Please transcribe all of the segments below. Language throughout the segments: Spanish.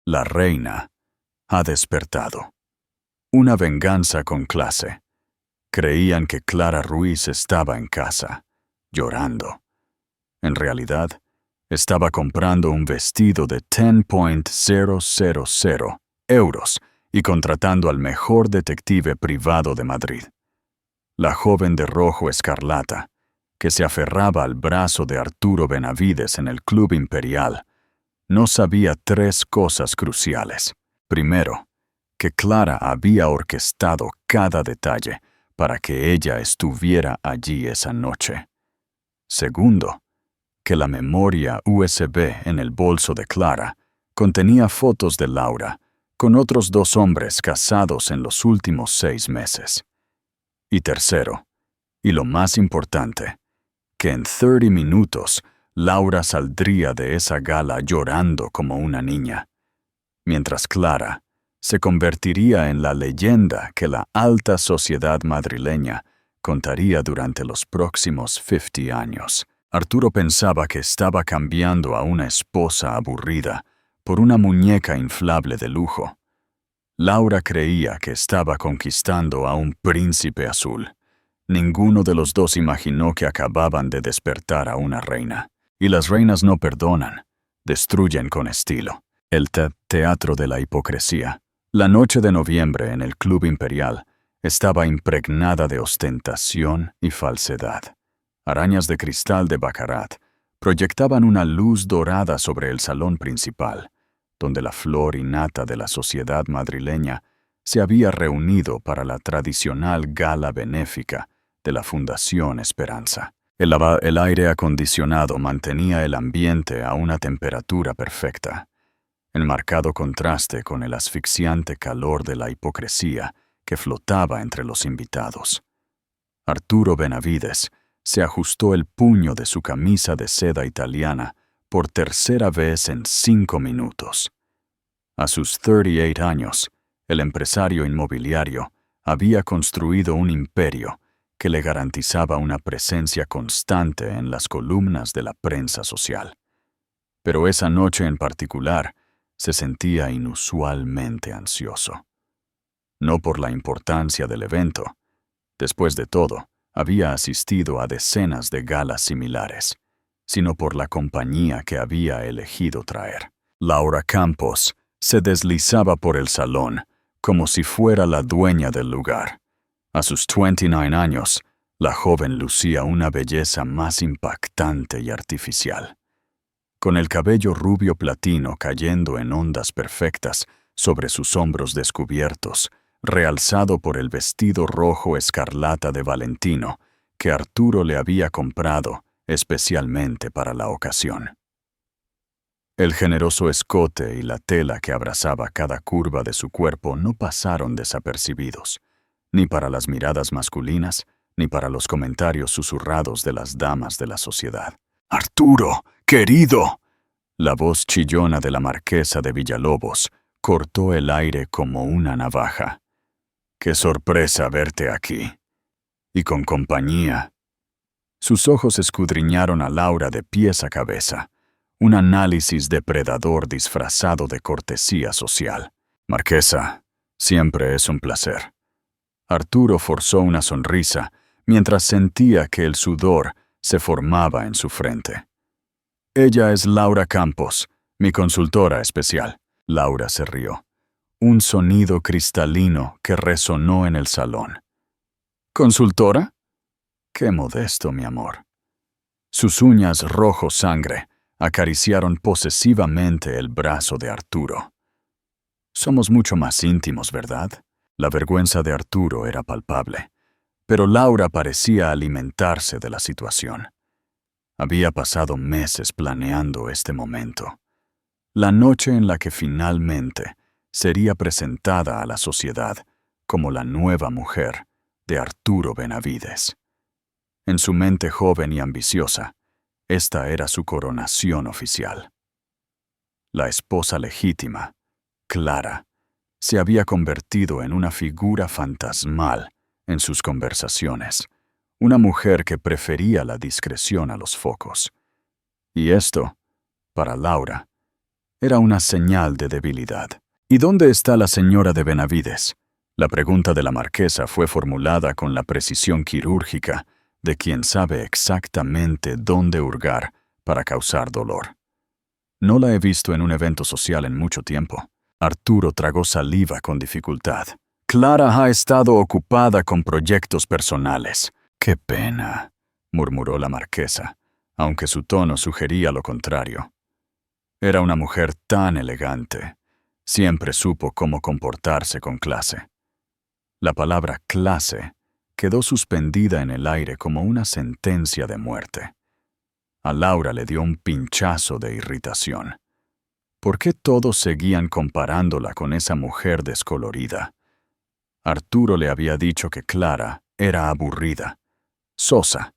La reina ha despertado. Una venganza con clase. Creían que Clara Ruiz estaba en casa, llorando. En realidad, estaba comprando un vestido de 10,000 euros y contratando al mejor detective privado de Madrid. La joven de rojo escarlata, que se aferraba al brazo de Arturo Benavides en el Club Imperial, no sabía tres cosas cruciales. Primero, que Clara había orquestado cada detalle para que ella estuviera allí esa noche. Segundo, que la memoria USB en el bolso de Clara contenía fotos de Laura con otros 2 hombres casados en los últimos 6 meses. Y tercero, y lo más importante, que en 30 minutos Laura saldría de esa gala llorando como una niña, mientras Clara se convertiría en la leyenda que la alta sociedad madrileña contaría durante los próximos 50 años. Arturo pensaba que estaba cambiando a una esposa aburrida por una muñeca inflable de lujo. Laura creía que estaba conquistando a un príncipe azul. Ninguno de los dos imaginó que acababan de despertar a una reina. Y las reinas no perdonan, destruyen con estilo. El teatro de la hipocresía. La noche de noviembre en el Club Imperial estaba impregnada de ostentación y falsedad. Arañas de cristal de baccarat proyectaban una luz dorada sobre el salón principal, donde la flor y nata de la sociedad madrileña se había reunido para la tradicional gala benéfica de la Fundación Esperanza. El aire acondicionado mantenía el ambiente a una temperatura perfecta, en marcado contraste con el asfixiante calor de la hipocresía que flotaba entre los invitados. Arturo Benavides se ajustó el puño de su camisa de seda italiana por tercera vez en 5 minutos. A sus 38 años, el empresario inmobiliario había construido un imperio que le garantizaba una presencia constante en las columnas de la prensa social. Pero esa noche en particular se sentía inusualmente ansioso. No por la importancia del evento. Después de todo, había asistido a decenas de galas similares, sino por la compañía que había elegido traer. Laura Campos se deslizaba por el salón como si fuera la dueña del lugar. A sus 29 años, la joven lucía una belleza más impactante y artificial. Con el cabello rubio platino cayendo en ondas perfectas sobre sus hombros descubiertos, realzado por el vestido rojo escarlata de Valentino que Arturo le había comprado especialmente para la ocasión. El generoso escote y la tela que abrazaba cada curva de su cuerpo no pasaron desapercibidos, ni para las miradas masculinas, ni para los comentarios susurrados de las damas de la sociedad. «¡Arturo, querido!». La voz chillona de la marquesa de Villalobos cortó el aire como una navaja. «¡Qué sorpresa verte aquí! Y con compañía». Sus ojos escudriñaron a Laura de pies a cabeza, un análisis depredador disfrazado de cortesía social. «Marquesa, siempre es un placer». Arturo forzó una sonrisa mientras sentía que el sudor se formaba en su frente. «Ella es Laura Campos, mi consultora especial». Laura se rió. Un sonido cristalino que resonó en el salón. «¿Consultora?». «Qué modesto, mi amor». Sus uñas rojo sangre acariciaron posesivamente el brazo de Arturo. «Somos mucho más íntimos, ¿verdad?». La vergüenza de Arturo era palpable, pero Laura parecía alimentarse de la situación. Había pasado meses planeando este momento. La noche en la que finalmente sería presentada a la sociedad como la nueva mujer de Arturo Benavides. En su mente joven y ambiciosa, esta era su coronación oficial. La esposa legítima, Clara, se había convertido en una figura fantasmal en sus conversaciones, una mujer que prefería la discreción a los focos. Y esto, para Laura, Era una señal de debilidad. ¿Y dónde está la señora de Benavides? La pregunta de la marquesa fue formulada con la precisión quirúrgica de quien sabe exactamente dónde hurgar para causar dolor. No la he visto en un evento social en mucho tiempo. Arturo tragó saliva con dificultad. Clara ha estado ocupada con proyectos personales. ¡Qué pena!, murmuró la marquesa, aunque su tono sugería lo contrario. Era una mujer tan elegante. Siempre supo cómo comportarse con clase. La palabra clase quedó suspendida en el aire como una sentencia de muerte. A Laura le dio un pinchazo de irritación. ¿Por qué todos seguían comparándola con esa mujer descolorida? Arturo le había dicho que Clara era aburrida, sosa,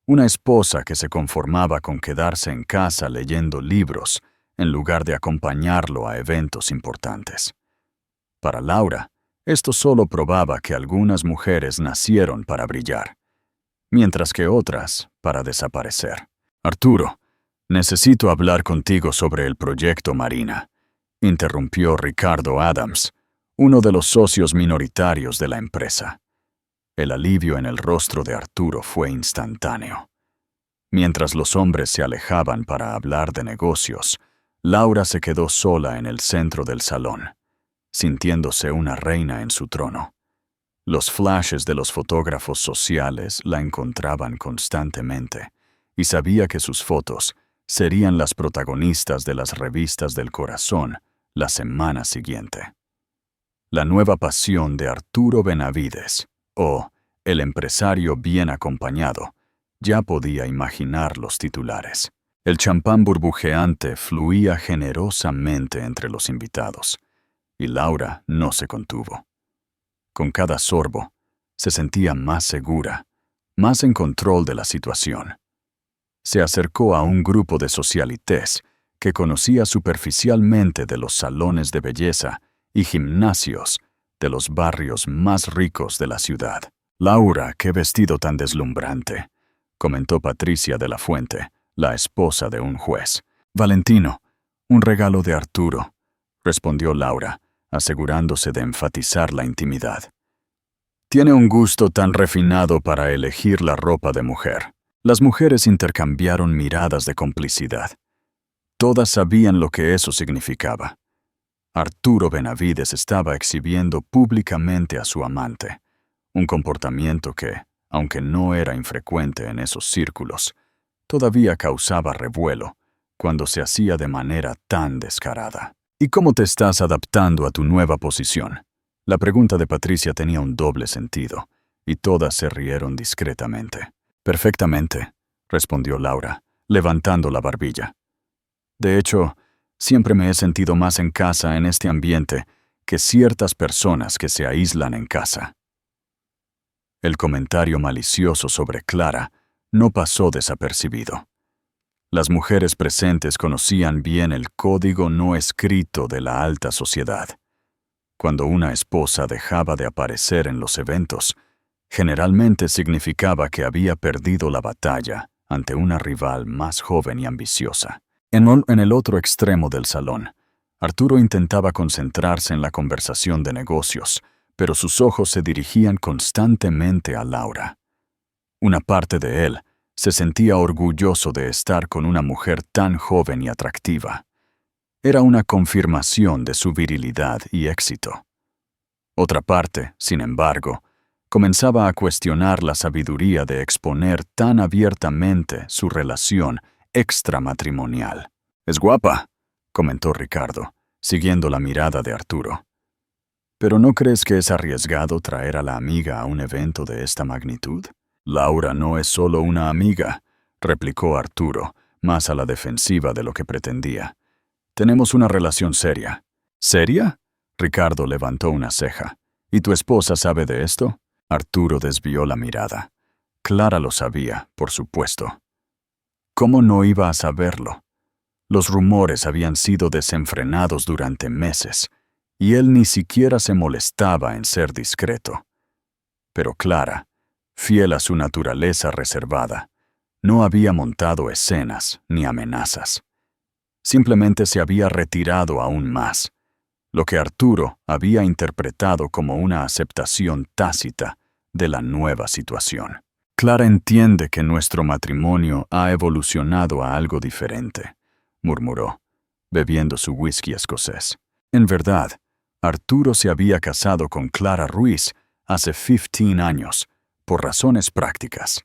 una esposa que se conformaba con quedarse en casa leyendo libros en lugar de acompañarlo a eventos importantes. Para Laura, esto solo probaba que algunas mujeres nacieron para brillar, mientras que otras para desaparecer. Arturo, necesito hablar contigo sobre el proyecto Marina, interrumpió Ricardo Adams, uno de los socios minoritarios de la empresa. El alivio en el rostro de Arturo fue instantáneo. Mientras los hombres se alejaban para hablar de negocios, Laura se quedó sola en el centro del salón, sintiéndose una reina en su trono. Los flashes de los fotógrafos sociales la encontraban constantemente, y sabía que sus fotos serían las protagonistas de las revistas del corazón la semana siguiente. La nueva pasión de Arturo Benavides, o el empresario bien acompañado, ya podía imaginar los titulares. El champán burbujeante fluía generosamente entre los invitados, y Laura no se contuvo. Con cada sorbo, se sentía más segura, más en control de la situación. Se acercó a un grupo de socialites que conocía superficialmente de los salones de belleza y gimnasios de los barrios más ricos de la ciudad. «Laura, qué vestido tan deslumbrante», comentó Patricia de la Fuente, la esposa de un juez. «Valentino, un regalo de Arturo», respondió Laura, asegurándose de enfatizar la intimidad. «Tiene un gusto tan refinado para elegir la ropa de mujer». Las mujeres intercambiaron miradas de complicidad. Todas sabían lo que eso significaba. Arturo Benavides estaba exhibiendo públicamente a su amante, un comportamiento que, aunque no era infrecuente en esos círculos, todavía causaba revuelo cuando se hacía de manera tan descarada. ¿Y cómo te estás adaptando a tu nueva posición? La pregunta de Patricia tenía un doble sentido, y todas se rieron discretamente. «Perfectamente», respondió Laura, levantando la barbilla. «De hecho, siempre me he sentido más en casa en este ambiente que ciertas personas que se aíslan en casa». El comentario malicioso sobre Clara no pasó desapercibido. Las mujeres presentes conocían bien el código no escrito de la alta sociedad. Cuando una esposa dejaba de aparecer en los eventos, generalmente significaba que había perdido la batalla ante una rival más joven y ambiciosa. En el otro extremo del salón, Arturo intentaba concentrarse en la conversación de negocios, pero sus ojos se dirigían constantemente a Laura. Una parte de él se sentía orgulloso de estar con una mujer tan joven y atractiva. Era una confirmación de su virilidad y éxito. Otra parte, sin embargo, comenzaba a cuestionar la sabiduría de exponer tan abiertamente su relación extramatrimonial. «Es guapa», comentó Ricardo, siguiendo la mirada de Arturo. «¿Pero no crees que es arriesgado traer a la amiga a un evento de esta magnitud?» «Laura no es solo una amiga», replicó Arturo, más a la defensiva de lo que pretendía. «Tenemos una relación seria». «¿Seria?», Ricardo levantó una ceja. «¿Y tu esposa sabe de esto?» Arturo desvió la mirada. Clara lo sabía, por supuesto. ¿Cómo no iba a saberlo? Los rumores habían sido desenfrenados durante meses, y él ni siquiera se molestaba en ser discreto. Pero Clara, fiel a su naturaleza reservada, no había montado escenas ni amenazas. Simplemente se había retirado aún más, lo que Arturo había interpretado como una aceptación tácita de la nueva situación. Clara entiende que nuestro matrimonio ha evolucionado a algo diferente, murmuró, bebiendo su whisky escocés. En verdad, Arturo se había casado con Clara Ruiz hace 15 años, por razones prácticas.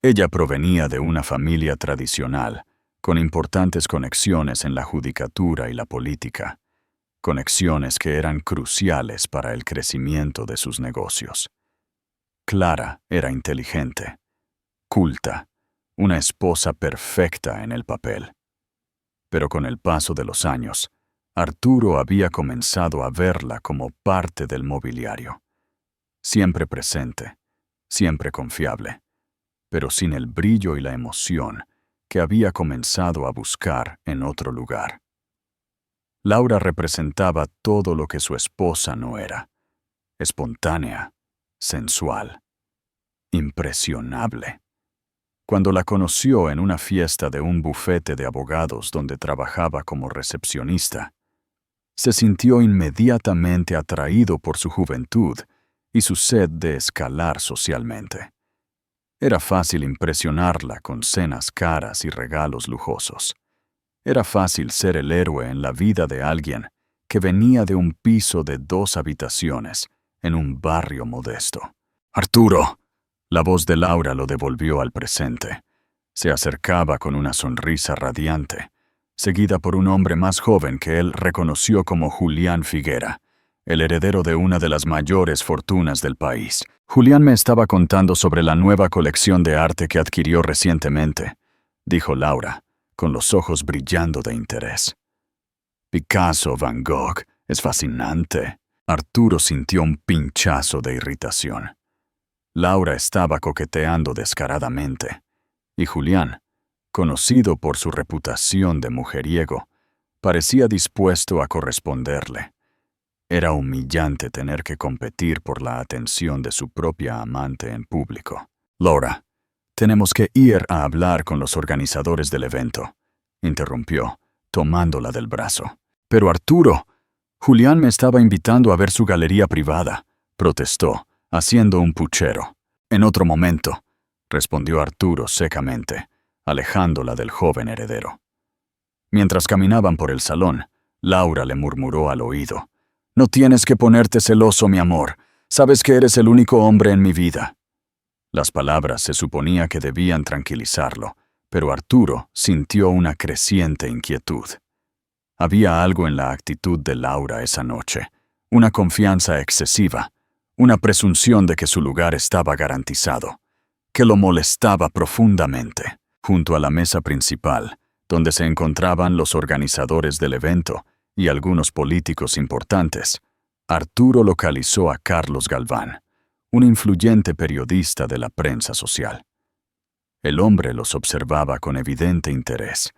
Ella provenía de una familia tradicional, con importantes conexiones en la judicatura y la política, conexiones que eran cruciales para el crecimiento de sus negocios. Clara era inteligente, culta, una esposa perfecta en el papel. Pero con el paso de los años, Arturo había comenzado a verla como parte del mobiliario. Siempre presente, siempre confiable, pero sin el brillo y la emoción que había comenzado a buscar en otro lugar. Laura representaba todo lo que su esposa no era: espontánea, sensual, impresionable. Cuando la conoció en una fiesta de un bufete de abogados donde trabajaba como recepcionista, se sintió inmediatamente atraído por su juventud y su sed de escalar socialmente. Era fácil impresionarla con cenas caras y regalos lujosos. Era fácil ser el héroe en la vida de alguien que venía de un piso de 2 habitaciones en un barrio modesto. «Arturo», la voz de Laura lo devolvió al presente. Se acercaba con una sonrisa radiante, seguida por un hombre más joven que él reconoció como Julián Figuera, el heredero de una de las mayores fortunas del país. «Julián me estaba contando sobre la nueva colección de arte que adquirió recientemente», dijo Laura, con los ojos brillando de interés. «Picasso, Van Gogh, es fascinante». Arturo sintió un pinchazo de irritación. Laura estaba coqueteando descaradamente, y Julián, conocido por su reputación de mujeriego, parecía dispuesto a corresponderle. Era humillante tener que competir por la atención de su propia amante en público. «Laura, tenemos que ir a hablar con los organizadores del evento», interrumpió, tomándola del brazo. «Pero Arturo, Julián me estaba invitando a ver su galería privada», protestó, haciendo un puchero. «En otro momento», respondió Arturo secamente, alejándola del joven heredero. Mientras caminaban por el salón, Laura le murmuró al oído: «No tienes que ponerte celoso, mi amor. Sabes que eres el único hombre en mi vida». Las palabras se suponía que debían tranquilizarlo, pero Arturo sintió una creciente inquietud. Había algo en la actitud de Laura esa noche, una confianza excesiva, una presunción de que su lugar estaba garantizado, que lo molestaba profundamente. Junto a la mesa principal, donde se encontraban los organizadores del evento y algunos políticos importantes, Arturo localizó a Carlos Galván, un influyente periodista de la prensa social. El hombre los observaba con evidente interés,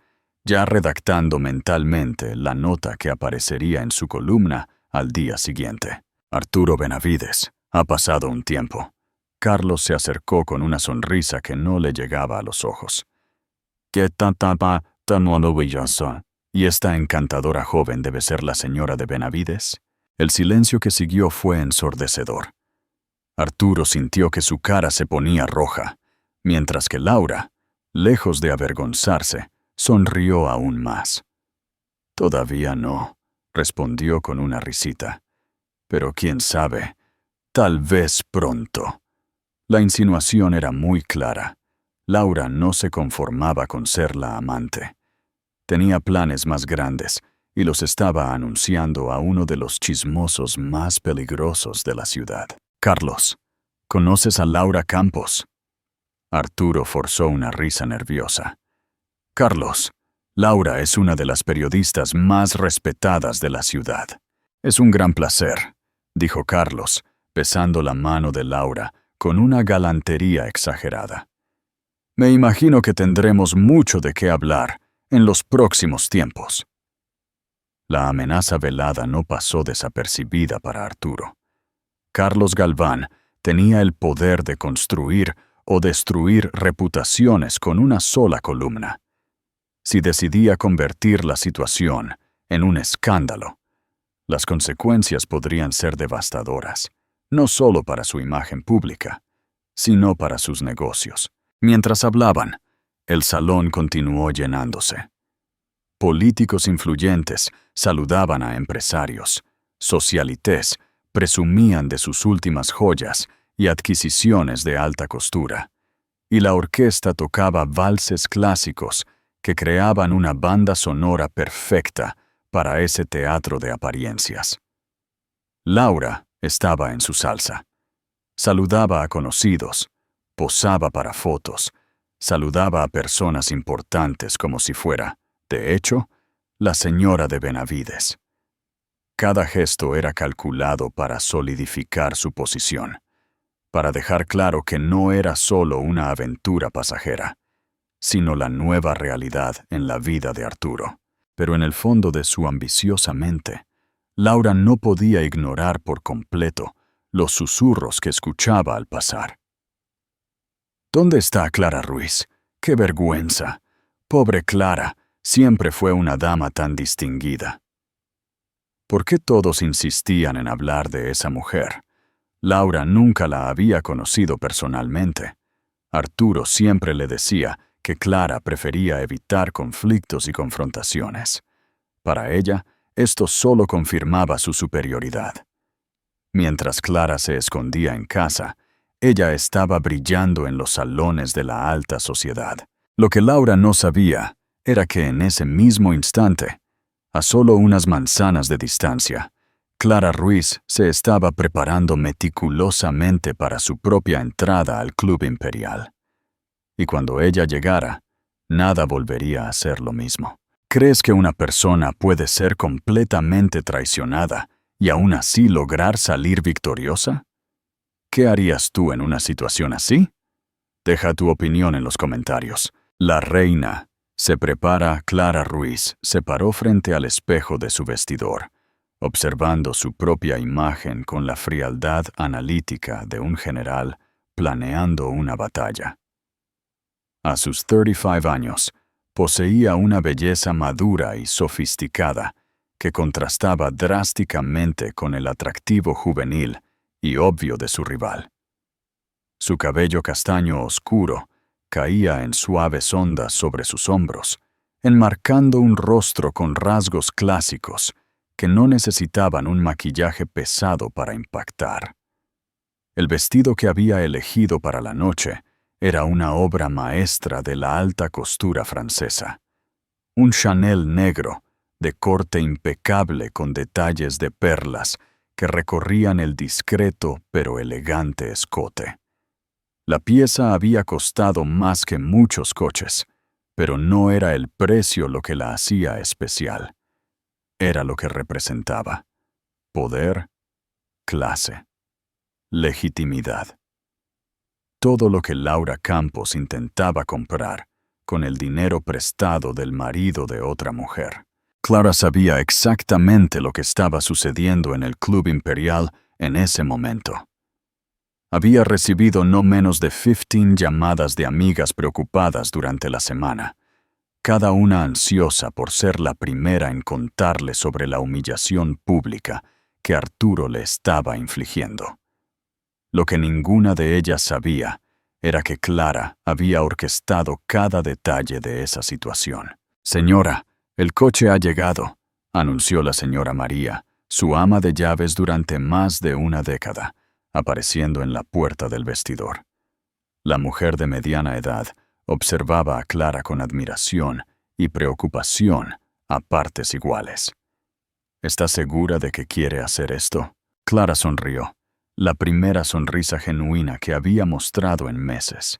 ya redactando mentalmente la nota que aparecería en su columna al día siguiente. «Arturo Benavides, ha pasado un tiempo». Carlos se acercó con una sonrisa que no le llegaba a los ojos. «¿Qué tan maravilloso? ¿Y esta encantadora joven debe ser la señora de Benavides?» El silencio que siguió fue ensordecedor. Arturo sintió que su cara se ponía roja, mientras que Laura, lejos de avergonzarse, sonrió aún más. «Todavía no», respondió con una risita. «Pero quién sabe, tal vez pronto». La insinuación era muy clara. Laura no se conformaba con ser la amante. Tenía planes más grandes y los estaba anunciando a uno de los chismosos más peligrosos de la ciudad. «Carlos, ¿conoces a Laura Campos?» Arturo forzó una risa nerviosa. «Carlos, Laura es una de las periodistas más respetadas de la ciudad». «Es un gran placer», dijo Carlos, besando la mano de Laura con una galantería exagerada. «Me imagino que tendremos mucho de qué hablar en los próximos tiempos». La amenaza velada no pasó desapercibida para Arturo. Carlos Galván tenía el poder de construir o destruir reputaciones con una sola columna. Si decidía convertir la situación en un escándalo, las consecuencias podrían ser devastadoras, no solo para su imagen pública, sino para sus negocios. Mientras hablaban, el salón continuó llenándose. Políticos influyentes saludaban a empresarios. Socialites presumían de sus últimas joyas y adquisiciones de alta costura. Y la orquesta tocaba valses clásicos que creaban una banda sonora perfecta para ese teatro de apariencias. Laura estaba en su salsa. Saludaba a conocidos, posaba para fotos, saludaba a personas importantes como si fuera, de hecho, la señora de Benavides. Cada gesto era calculado para solidificar su posición, para dejar claro que no era solo una aventura pasajera, sino la nueva realidad en la vida de Arturo. Pero en el fondo de su ambiciosa mente, Laura no podía ignorar por completo los susurros que escuchaba al pasar. ¿Dónde está Clara Ruiz? ¡Qué vergüenza! Pobre Clara, siempre fue una dama tan distinguida. ¿Por qué todos insistían en hablar de esa mujer? Laura nunca la había conocido personalmente. Arturo siempre le decía que Clara prefería evitar conflictos y confrontaciones. Para ella, esto solo confirmaba su superioridad. Mientras Clara se escondía en casa, ella estaba brillando en los salones de la alta sociedad. Lo que Laura no sabía era que en ese mismo instante, a solo unas manzanas de distancia, Clara Ruiz se estaba preparando meticulosamente para su propia entrada al Club Imperial. Y cuando ella llegara, nada volvería a ser lo mismo. ¿Crees que una persona puede ser completamente traicionada y aún así lograr salir victoriosa? ¿Qué harías tú en una situación así? Deja tu opinión en los comentarios. La reina se prepara. Clara Ruiz se paró frente al espejo de su vestidor, observando su propia imagen con la frialdad analítica de un general planeando una batalla. A sus 35 años, poseía una belleza madura y sofisticada que contrastaba drásticamente con el atractivo juvenil y obvio de su rival. Su cabello castaño oscuro caía en suaves ondas sobre sus hombros, enmarcando un rostro con rasgos clásicos que no necesitaban un maquillaje pesado para impactar. El vestido que había elegido para la noche era una obra maestra de la alta costura francesa. Un Chanel negro, de corte impecable con detalles de perlas que recorrían el discreto pero elegante escote. La pieza había costado más que muchos coches, pero no era el precio lo que la hacía especial. Era lo que representaba: poder, clase, legitimidad. Todo lo que Laura Campos intentaba comprar con el dinero prestado del marido de otra mujer. Clara sabía exactamente lo que estaba sucediendo en el Club Imperial en ese momento. Había recibido no menos de 15 llamadas de amigas preocupadas durante la semana, cada una ansiosa por ser la primera en contarle sobre la humillación pública que Arturo le estaba infligiendo. Lo que ninguna de ellas sabía era que Clara había orquestado cada detalle de esa situación. «Señora, el coche ha llegado», anunció la señora María, su ama de llaves durante más de una década, apareciendo en la puerta del vestidor. La mujer de mediana edad observaba a Clara con admiración y preocupación a partes iguales. ¿Está segura de que quiere hacer esto? Clara sonrió, la primera sonrisa genuina que había mostrado en meses.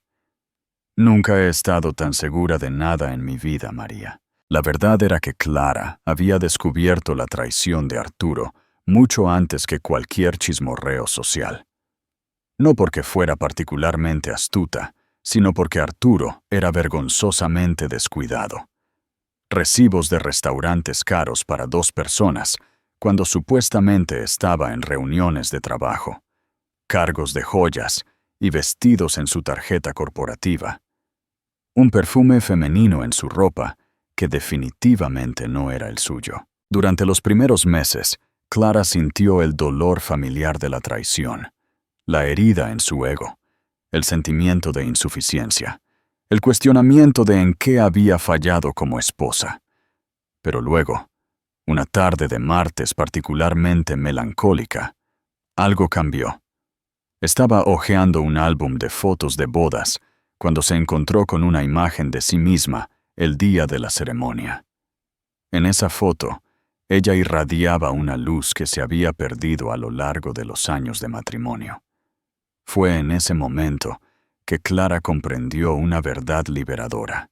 Nunca he estado tan segura de nada en mi vida, María. La verdad era que Clara había descubierto la traición de Arturo mucho antes que cualquier chismorreo social. No porque fuera particularmente astuta, sino porque Arturo era vergonzosamente descuidado. Recibos de restaurantes caros para 2 personas, cuando supuestamente estaba en reuniones de trabajo, cargos de joyas y vestidos en su tarjeta corporativa, un perfume femenino en su ropa que definitivamente no era el suyo. Durante los primeros meses, Clara sintió el dolor familiar de la traición, la herida en su ego, el sentimiento de insuficiencia, el cuestionamiento de en qué había fallado como esposa. Pero luego, una tarde de martes particularmente melancólica, algo cambió. Estaba hojeando un álbum de fotos de bodas cuando se encontró con una imagen de sí misma el día de la ceremonia. En esa foto, ella irradiaba una luz que se había perdido a lo largo de los años de matrimonio. Fue en ese momento que Clara comprendió una verdad liberadora.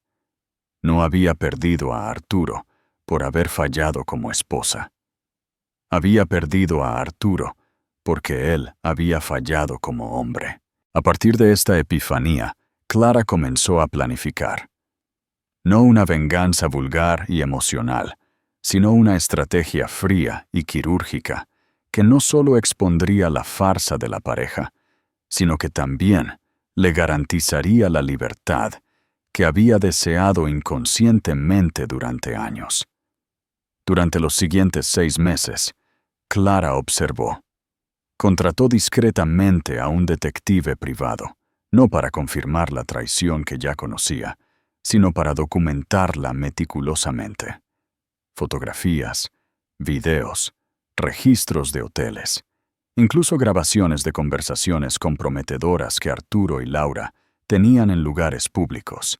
No había perdido a Arturo por haber fallado como esposa. Había perdido a Arturo porque él había fallado como hombre. A partir de esta epifanía, Clara comenzó a planificar. No una venganza vulgar y emocional, sino una estrategia fría y quirúrgica que no solo expondría la farsa de la pareja, sino que también le garantizaría la libertad que había deseado inconscientemente durante años. Durante los siguientes 6 meses, Clara observó. Contrató discretamente a un detective privado, no para confirmar la traición que ya conocía, sino para documentarla meticulosamente. Fotografías, videos, registros de hoteles, incluso grabaciones de conversaciones comprometedoras que Arturo y Laura tenían en lugares públicos,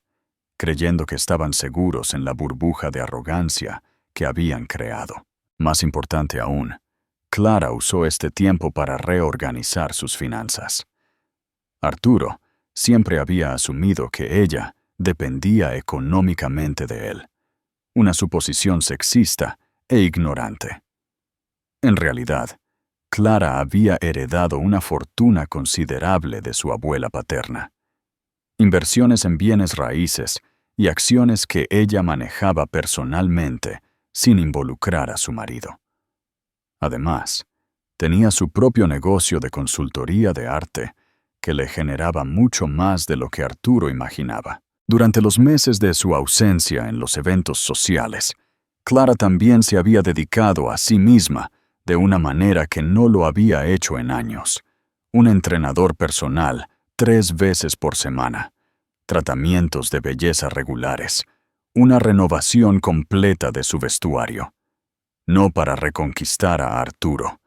creyendo que estaban seguros en la burbuja de arrogancia que habían creado. Más importante aún, Clara usó este tiempo para reorganizar sus finanzas. Arturo siempre había asumido que ella dependía económicamente de él, una suposición sexista e ignorante. En realidad, Clara había heredado una fortuna considerable de su abuela paterna, inversiones en bienes raíces y acciones que ella manejaba personalmente sin involucrar a su marido. Además, tenía su propio negocio de consultoría de arte que le generaba mucho más de lo que Arturo imaginaba. Durante los meses de su ausencia en los eventos sociales, Clara también se había dedicado a sí misma de una manera que no lo había hecho en años. Un entrenador personal 3 veces por semana, tratamientos de belleza regulares, una renovación completa de su vestuario. No para reconquistar a Arturo.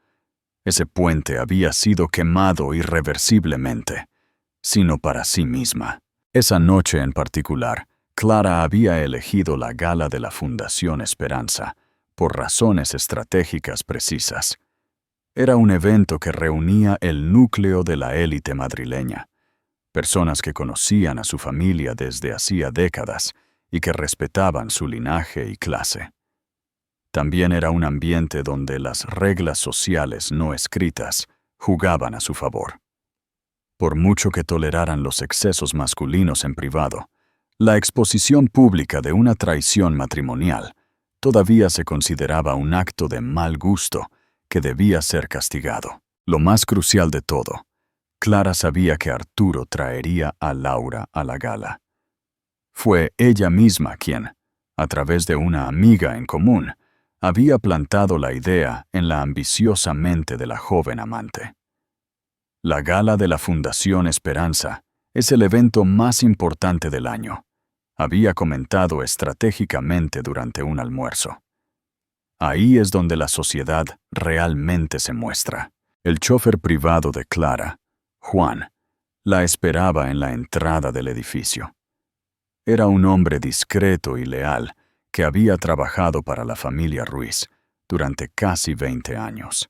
Ese puente había sido quemado irreversiblemente, sino para sí misma. Esa noche en particular, Clara había elegido la gala de la Fundación Esperanza por razones estratégicas precisas. Era un evento que reunía el núcleo de la élite madrileña, personas que conocían a su familia desde hacía décadas y que respetaban su linaje y clase. También era un ambiente donde las reglas sociales no escritas jugaban a su favor. Por mucho que toleraran los excesos masculinos en privado, la exposición pública de una traición matrimonial todavía se consideraba un acto de mal gusto que debía ser castigado. Lo más crucial de todo, Clara sabía que Arturo traería a Laura a la gala. Fue ella misma quien, a través de una amiga en común, había plantado la idea en la ambiciosa mente de la joven amante. La gala de la Fundación Esperanza es el evento más importante del año, había comentado estratégicamente durante un almuerzo. Ahí es donde la sociedad realmente se muestra. El chofer privado de Clara, Juan, la esperaba en la entrada del edificio. Era un hombre discreto y leal que había trabajado para la familia Ruiz durante casi 20 años.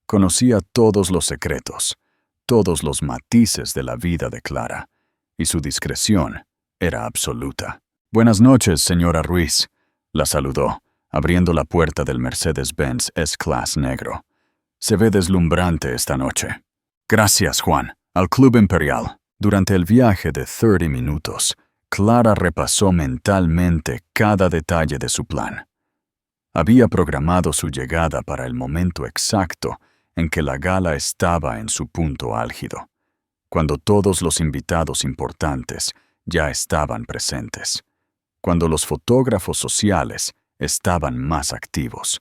Conocía todos los secretos, todos los matices de la vida de Clara, y su discreción era absoluta. «Buenas noches, señora Ruiz», la saludó, abriendo la puerta del Mercedes-Benz S-Class negro. «Se ve deslumbrante esta noche». «Gracias, Juan. Al Club Imperial». Durante el viaje de 30 minutos, Clara repasó mentalmente cada detalle de su plan. Había programado su llegada para el momento exacto en que la gala estaba en su punto álgido, cuando todos los invitados importantes ya estaban presentes. cuando los fotógrafos sociales estaban más activos,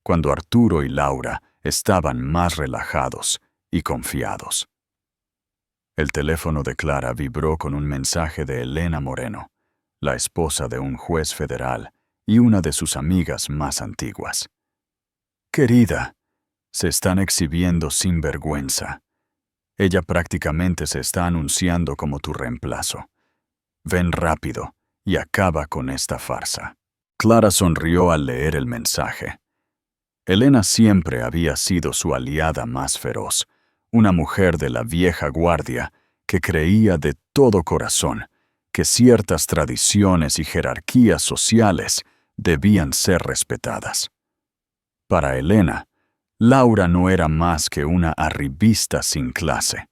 cuando Arturo y Laura estaban más relajados y confiados. El teléfono de Clara vibró con un mensaje de Elena Moreno, la esposa de un juez federal y una de sus amigas más antiguas. «Querida, se están exhibiendo sin vergüenza. Ella prácticamente se está anunciando como tu reemplazo. Ven rápido y acaba con esta farsa». Clara sonrió al leer el mensaje. Elena siempre había sido su aliada más feroz, una mujer de la vieja guardia que creía de todo corazón que ciertas tradiciones y jerarquías sociales debían ser respetadas. Para Elena, Laura no era más que una arribista sin clase,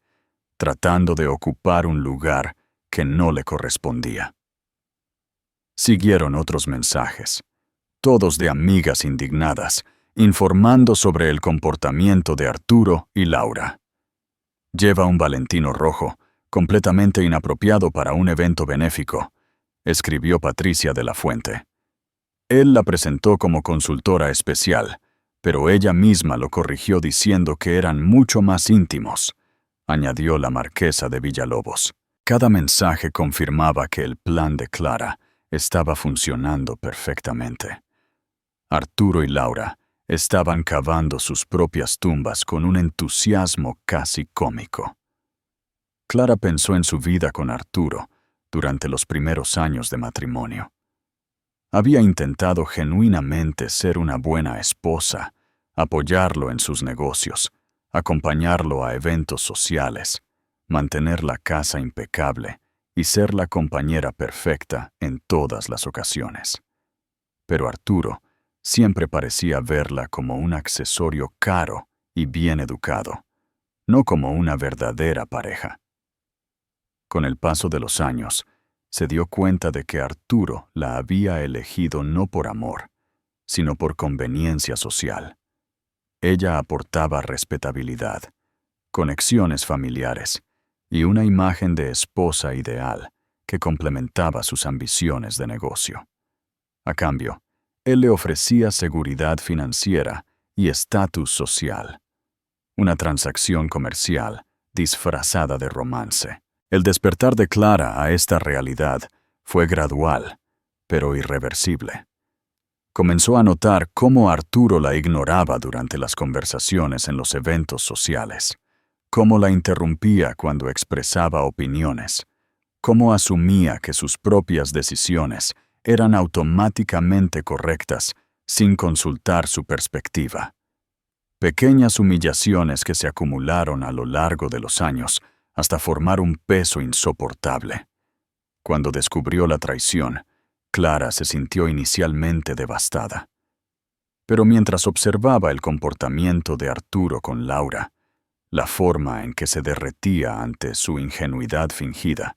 tratando de ocupar un lugar que no le correspondía. Siguieron otros mensajes, todos de amigas indignadas, informando sobre el comportamiento de Arturo y Laura. «Lleva un Valentino rojo, completamente inapropiado para un evento benéfico», escribió Patricia de la Fuente. Él la presentó como consultora especial, pero ella misma lo corrigió diciendo que eran mucho más íntimos, añadió la marquesa de Villalobos. Cada mensaje confirmaba que el plan de Clara estaba funcionando perfectamente. Arturo y Laura estaban cavando sus propias tumbas con un entusiasmo casi cómico. Clara pensó en su vida con Arturo durante los primeros años de matrimonio. Había intentado genuinamente ser una buena esposa, apoyarlo en sus negocios, acompañarlo a eventos sociales, mantener la casa impecable y ser la compañera perfecta en todas las ocasiones. Pero Arturo siempre parecía verla como un accesorio caro y bien educado, no como una verdadera pareja. Con el paso de los años, se dio cuenta de que Arturo la había elegido no por amor, sino por conveniencia social. Ella aportaba respetabilidad, conexiones familiares y una imagen de esposa ideal que complementaba sus ambiciones de negocio. A cambio, él le ofrecía seguridad financiera y estatus social. Una transacción comercial disfrazada de romance. El despertar de Clara a esta realidad fue gradual, pero irreversible. Comenzó a notar cómo Arturo la ignoraba durante las conversaciones en los eventos sociales, cómo la interrumpía cuando expresaba opiniones, cómo asumía que sus propias decisiones eran automáticamente correctas sin consultar su perspectiva. Pequeñas humillaciones que se acumularon a lo largo de los años hasta formar un peso insoportable. Cuando descubrió la traición, Clara se sintió inicialmente devastada. Pero mientras observaba el comportamiento de Arturo con Laura, la forma en que se derretía ante su ingenuidad fingida,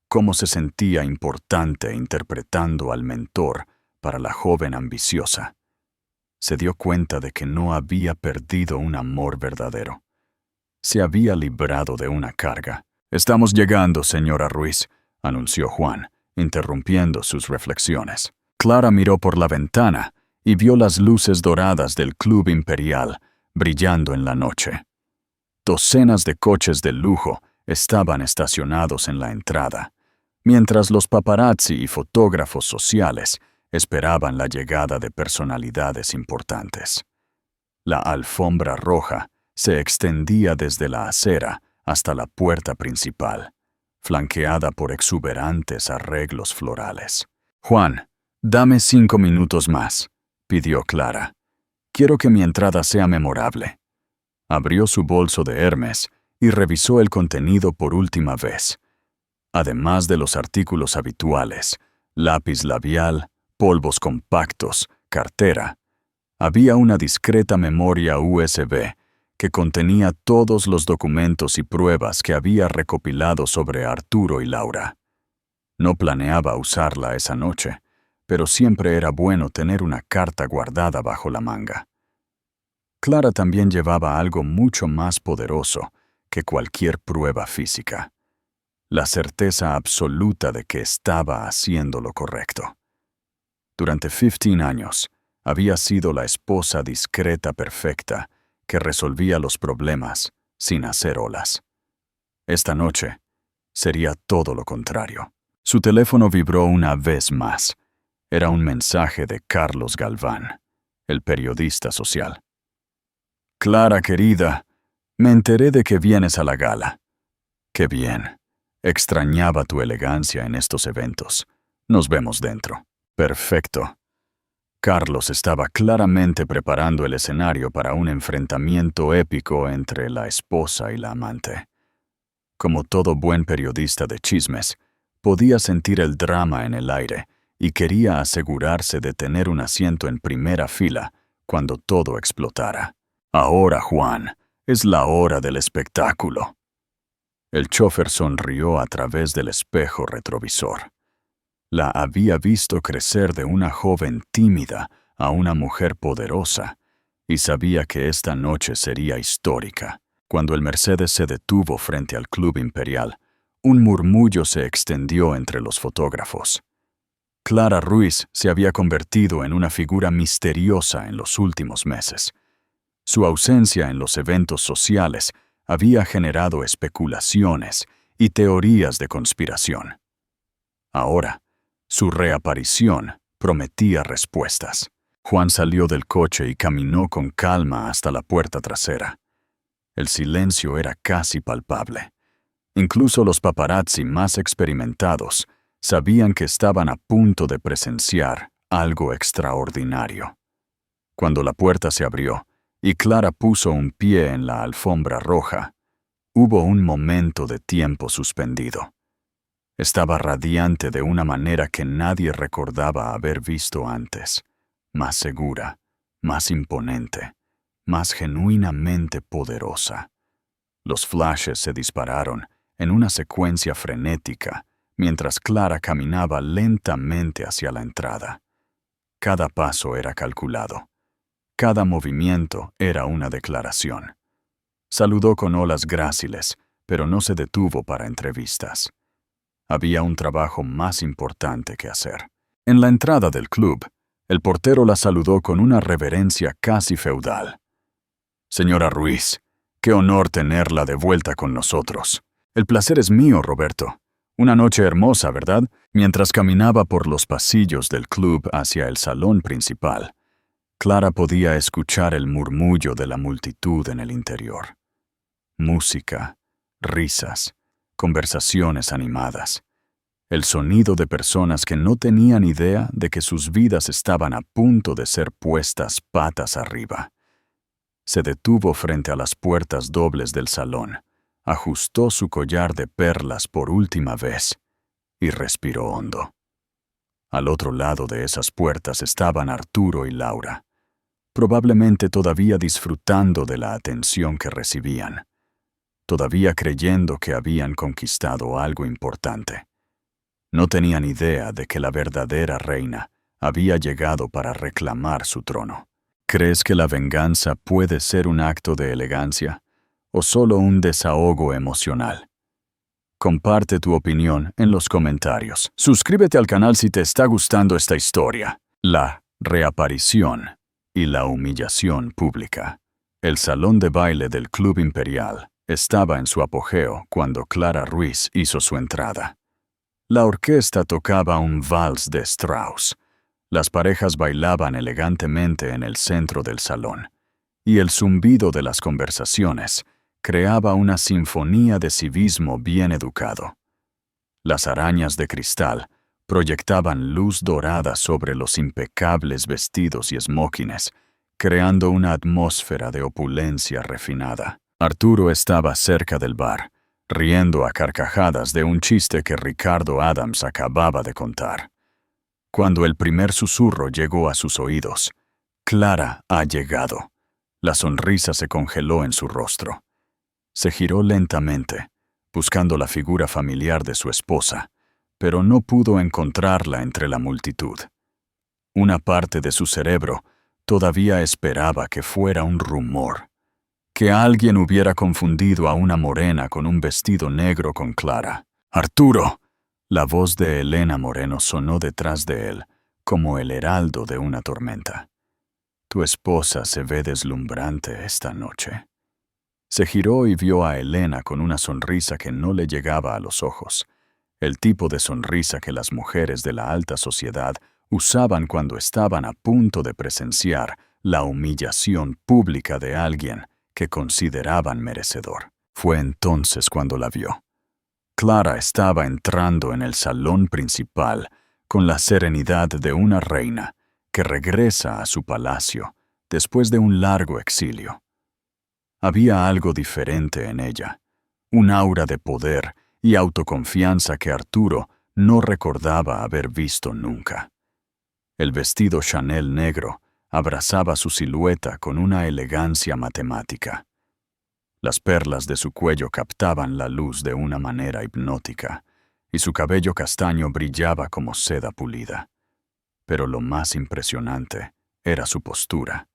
cómo se sentía importante interpretando al mentor para la joven ambiciosa, se dio cuenta de que no había perdido un amor verdadero. Se había librado de una carga. «Estamos llegando, señora Ruiz», anunció Juan, interrumpiendo sus reflexiones. Clara miró por la ventana y vio las luces doradas del Club Imperial brillando en la noche. Docenas de coches de lujo estaban estacionados en la entrada, mientras los paparazzi y fotógrafos sociales esperaban la llegada de personalidades importantes. La alfombra roja se extendía desde la acera hasta la puerta principal, flanqueada por exuberantes arreglos florales. «Juan, dame 5 minutos más», pidió Clara. «Quiero que mi entrada sea memorable». Abrió su bolso de Hermes y revisó el contenido por última vez. Además de los artículos habituales, lápiz labial, polvos compactos, cartera, había una discreta memoria USB que contenía todos los documentos y pruebas que había recopilado sobre Arturo y Laura. No planeaba usarla esa noche, pero siempre era bueno tener una carta guardada bajo la manga. Clara también llevaba algo mucho más poderoso que cualquier prueba física: la certeza absoluta de que estaba haciendo lo correcto. Durante 15 años, había sido la esposa discreta perfecta que resolvía los problemas sin hacer olas. Esta noche sería todo lo contrario. Su teléfono vibró una vez más. Era un mensaje de Carlos Galván, el periodista social. Clara, querida, me enteré de que vienes a la gala. Qué bien. Extrañaba tu elegancia en estos eventos. Nos vemos dentro. Perfecto. Carlos estaba claramente preparando el escenario para un enfrentamiento épico entre la esposa y la amante. Como todo buen periodista de chismes, podía sentir el drama en el aire y quería asegurarse de tener un asiento en primera fila cuando todo explotara. Ahora, Juan, es la hora del espectáculo. El chófer sonrió a través del espejo retrovisor. La había visto crecer de una joven tímida a una mujer poderosa, y sabía que esta noche sería histórica. Cuando el Mercedes se detuvo frente al Club Imperial, un murmullo se extendió entre los fotógrafos. Clara Ruiz se había convertido en una figura misteriosa en los últimos meses. Su ausencia en los eventos sociales había generado especulaciones y teorías de conspiración. Ahora, su reaparición prometía respuestas. Juan salió del coche y caminó con calma hasta la puerta trasera. El silencio era casi palpable. Incluso los paparazzi más experimentados sabían que estaban a punto de presenciar algo extraordinario. Cuando la puerta se abrió y Clara puso un pie en la alfombra roja, hubo un momento de tiempo suspendido. Estaba radiante de una manera que nadie recordaba haber visto antes, más segura, más imponente, más genuinamente poderosa. Los flashes se dispararon en una secuencia frenética mientras Clara caminaba lentamente hacia la entrada. Cada paso era calculado. Cada movimiento era una declaración. Saludó con olas gráciles, pero no se detuvo para entrevistas. Había un trabajo más importante que hacer. En la entrada del club, el portero la saludó con una reverencia casi feudal. Señora Ruiz, qué honor tenerla de vuelta con nosotros. El placer es mío, Roberto. Una noche hermosa, ¿verdad? Mientras caminaba por los pasillos del club hacia el salón principal, Clara podía escuchar el murmullo de la multitud en el interior. Música, risas, conversaciones animadas. El sonido de personas que no tenían idea de que sus vidas estaban a punto de ser puestas patas arriba. Se detuvo frente a las puertas dobles del salón, ajustó su collar de perlas por última vez y respiró hondo. Al otro lado de esas puertas estaban Arturo y Laura, probablemente todavía disfrutando de la atención que recibían, todavía creyendo que habían conquistado algo importante. No tenían idea de que la verdadera reina había llegado para reclamar su trono. ¿Crees que la venganza puede ser un acto de elegancia o solo un desahogo emocional? Comparte tu opinión en los comentarios. Suscríbete al canal si te está gustando esta historia. La reaparición y la humillación pública. El salón de baile del Club Imperial estaba en su apogeo cuando Clara Ruiz hizo su entrada. La orquesta tocaba un vals de Strauss. Las parejas bailaban elegantemente en el centro del salón, y el zumbido de las conversaciones creaba una sinfonía de civismo bien educado. Las arañas de cristal proyectaban luz dorada sobre los impecables vestidos y esmóquines, creando una atmósfera de opulencia refinada. Arturo estaba cerca del bar, riendo a carcajadas de un chiste que Ricardo Adams acababa de contar. Cuando el primer susurro llegó a sus oídos, Clara ha llegado. La sonrisa se congeló en su rostro. Se giró lentamente, buscando la figura familiar de su esposa, pero no pudo encontrarla entre la multitud. Una parte de su cerebro todavía esperaba que fuera un rumor, que alguien hubiera confundido a una morena con un vestido negro con Clara. ¡Arturo! La voz de Elena Moreno sonó detrás de él, como el heraldo de una tormenta. Tu esposa se ve deslumbrante esta noche. Se giró y vio a Elena con una sonrisa que no le llegaba a los ojos, el tipo de sonrisa que las mujeres de la alta sociedad usaban cuando estaban a punto de presenciar la humillación pública de alguien que consideraban merecedor. Fue entonces cuando la vio. Clara estaba entrando en el salón principal con la serenidad de una reina que regresa a su palacio después de un largo exilio. Había algo diferente en ella, un aura de poder y autoconfianza que Arturo no recordaba haber visto nunca. El vestido Chanel negro abrazaba su silueta con una elegancia matemática. Las perlas de su cuello captaban la luz de una manera hipnótica, y su cabello castaño brillaba como seda pulida. Pero lo más impresionante era su postura.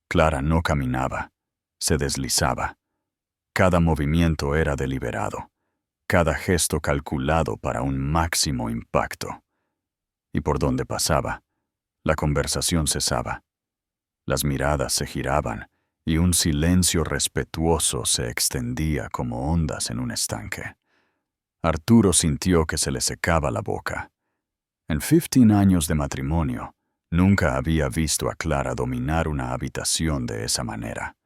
Clara no caminaba, se deslizaba. Cada movimiento era deliberado, cada gesto calculado para un máximo impacto. Y por donde pasaba, la conversación cesaba. Las miradas se giraban y un silencio respetuoso se extendía como ondas en un estanque. Arturo sintió que se le secaba la boca. En 15 años de matrimonio, nunca había visto a Clara dominar una habitación de esa manera.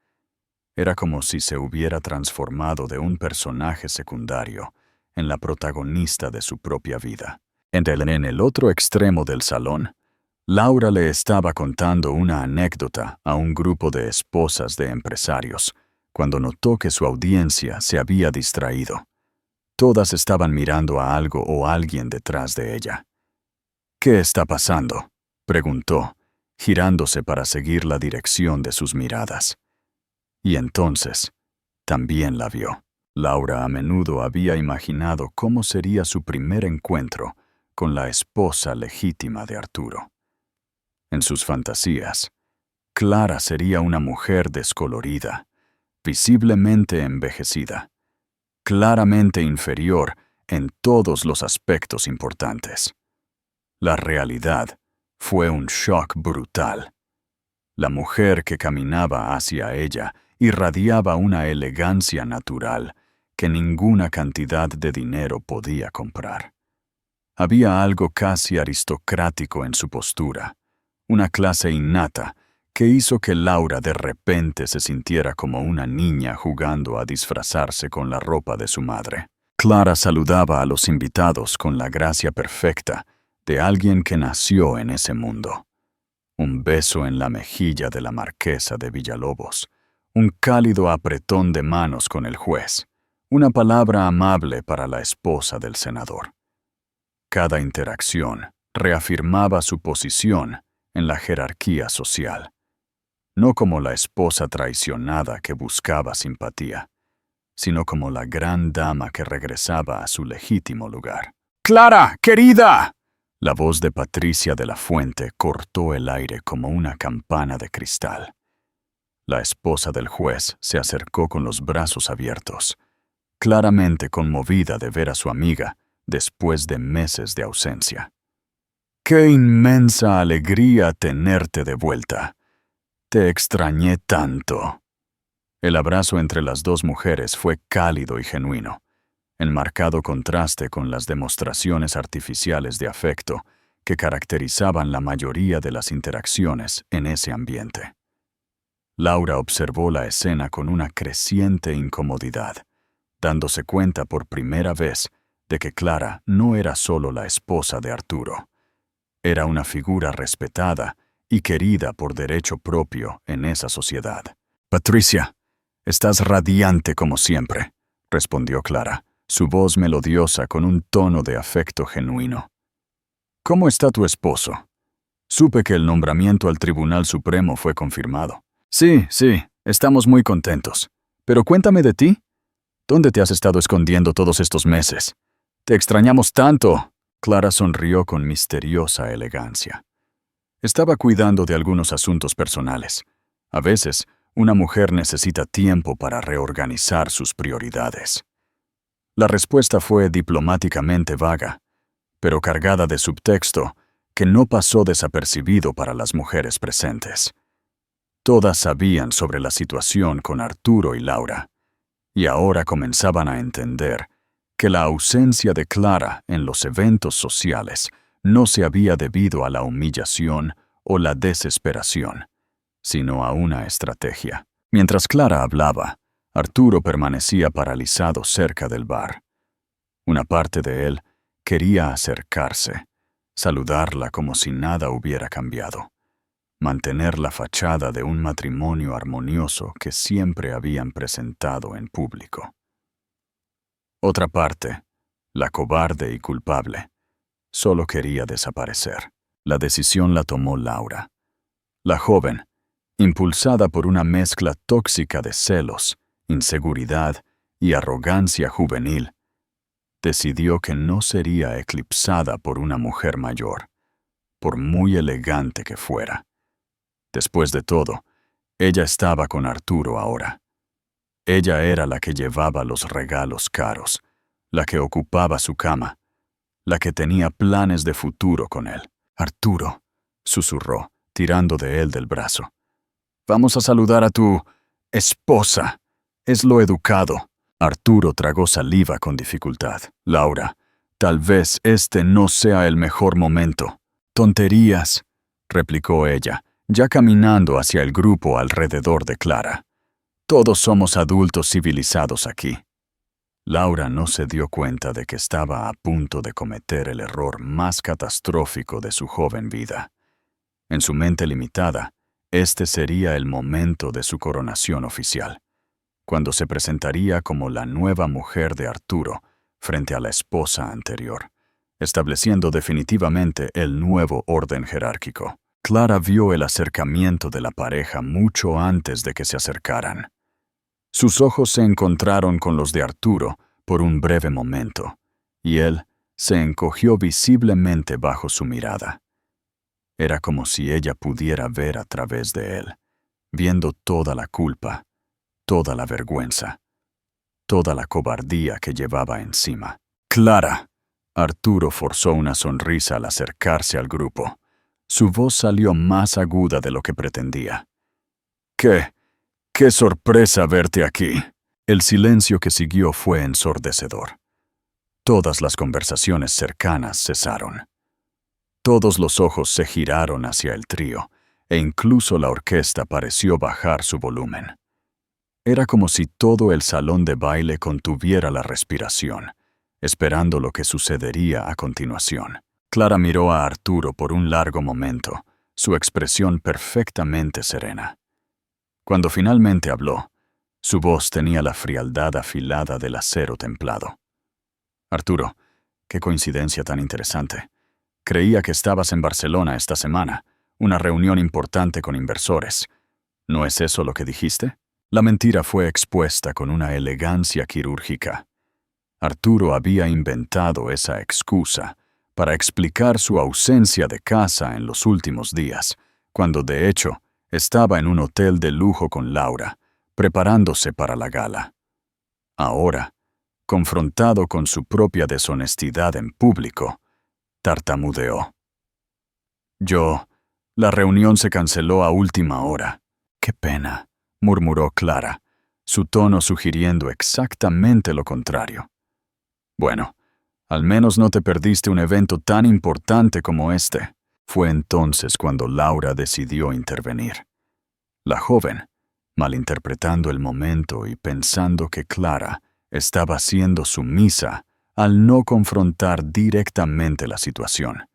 Era como si se hubiera transformado de un personaje secundario en la protagonista de su propia vida. En el otro extremo del salón, Laura le estaba contando una anécdota a un grupo de esposas de empresarios, cuando notó que su audiencia se había distraído. Todas estaban mirando a algo o alguien detrás de ella. «¿Qué está pasando?», preguntó, girándose para seguir la dirección de sus miradas. Y entonces, también la vio. Laura a menudo había imaginado cómo sería su primer encuentro con la esposa legítima de Arturo. En sus fantasías, Clara sería una mujer descolorida, visiblemente envejecida, claramente inferior en todos los aspectos importantes. La realidad fue un shock brutal. La mujer que caminaba hacia ella irradiaba una elegancia natural que ninguna cantidad de dinero podía comprar. Había algo casi aristocrático en su postura, una clase innata que hizo que Laura de repente se sintiera como una niña jugando a disfrazarse con la ropa de su madre. Clara saludaba a los invitados con la gracia perfecta de alguien que nació en ese mundo. Un beso en la mejilla de la marquesa de Villalobos, un cálido apretón de manos con el juez, una palabra amable para la esposa del senador. Cada interacción reafirmaba su posición en la jerarquía social, no como la esposa traicionada que buscaba simpatía, sino como la gran dama que regresaba a su legítimo lugar. «¡Clara, querida!», la voz de Patricia de la Fuente cortó el aire como una campana de cristal. La esposa del juez se acercó con los brazos abiertos, claramente conmovida de ver a su amiga después de meses de ausencia. «¡Qué inmensa alegría tenerte de vuelta! Te extrañé tanto». El abrazo entre las dos mujeres fue cálido y genuino, en marcado contraste con las demostraciones artificiales de afecto que caracterizaban la mayoría de las interacciones en ese ambiente. Laura observó la escena con una creciente incomodidad, dándose cuenta por primera vez de que Clara no era solo la esposa de Arturo. Era una figura respetada y querida por derecho propio en esa sociedad. «Patricia, estás radiante como siempre», respondió Clara, su voz melodiosa con un tono de afecto genuino. «¿Cómo está tu esposo? Supe que el nombramiento al Tribunal Supremo fue confirmado». Sí, estamos muy contentos. Pero cuéntame de ti. ¿Dónde te has estado escondiendo todos estos meses? Te extrañamos tanto». Clara sonrió con misteriosa elegancia. «Estaba cuidando de algunos asuntos personales. A veces, una mujer necesita tiempo para reorganizar sus prioridades». La respuesta fue diplomáticamente vaga, pero cargada de subtexto que no pasó desapercibido para las mujeres presentes. Todas sabían sobre la situación con Arturo y Laura, y ahora comenzaban a entender que la ausencia de Clara en los eventos sociales no se había debido a la humillación o la desesperación, sino a una estrategia. Mientras Clara hablaba, Arturo permanecía paralizado cerca del bar. Una parte de él quería acercarse, saludarla como si nada hubiera cambiado, mantener la fachada de un matrimonio armonioso que siempre habían presentado en público. Otra parte, la cobarde y culpable, solo quería desaparecer. La decisión la tomó Laura. La joven, impulsada por una mezcla tóxica de celos, inseguridad y arrogancia juvenil, decidió que no sería eclipsada por una mujer mayor, por muy elegante que fuera. Después de todo, ella estaba con Arturo ahora. Ella era la que llevaba los regalos caros, la que ocupaba su cama, la que tenía planes de futuro con él. Arturo, susurró, tirando de él del brazo. Vamos a saludar a tu esposa. Es lo educado. Arturo tragó saliva con dificultad. Laura, tal vez este no sea el mejor momento. Tonterías, replicó ella, ya caminando hacia el grupo alrededor de Clara. Todos somos adultos civilizados aquí. Laura no se dio cuenta de que estaba a punto de cometer el error más catastrófico de su joven vida. En su mente limitada, este sería el momento de su coronación oficial, cuando se presentaría como la nueva mujer de Arturo frente a la esposa anterior, estableciendo definitivamente el nuevo orden jerárquico. Clara vio el acercamiento de la pareja mucho antes de que se acercaran. Sus ojos se encontraron con los de Arturo por un breve momento, y él se encogió visiblemente bajo su mirada. Era como si ella pudiera ver a través de él, viendo toda la culpa, toda la vergüenza, toda la cobardía que llevaba encima. ¡Clara! Arturo forzó una sonrisa al acercarse al grupo. Su voz salió más aguda de lo que pretendía. ¡Qué sorpresa verte aquí! El silencio que siguió fue ensordecedor. Todas las conversaciones cercanas cesaron. Todos los ojos se giraron hacia el trío, e incluso la orquesta pareció bajar su volumen. Era como si todo el salón de baile contuviera la respiración, esperando lo que sucedería a continuación. Clara miró a Arturo por un largo momento, su expresión perfectamente serena. Cuando finalmente habló, su voz tenía la frialdad afilada del acero templado. Arturo, qué coincidencia tan interesante. Creía que estabas en Barcelona esta semana, una reunión importante con inversores. ¿No es eso lo que dijiste? La mentira fue expuesta con una elegancia quirúrgica. Arturo había inventado esa excusa para explicar su ausencia de casa en los últimos días, cuando de hecho estaba en un hotel de lujo con Laura, preparándose para la gala. Ahora, confrontado con su propia deshonestidad en público, tartamudeó. La reunión se canceló a última hora. ¡Qué pena!, murmuró Clara, su tono sugiriendo exactamente lo contrario. Bueno, al menos no te perdiste un evento tan importante como este. Fue entonces cuando Laura decidió intervenir. La joven, malinterpretando el momento y pensando que Clara estaba siendo sumisa al no confrontar directamente la situación,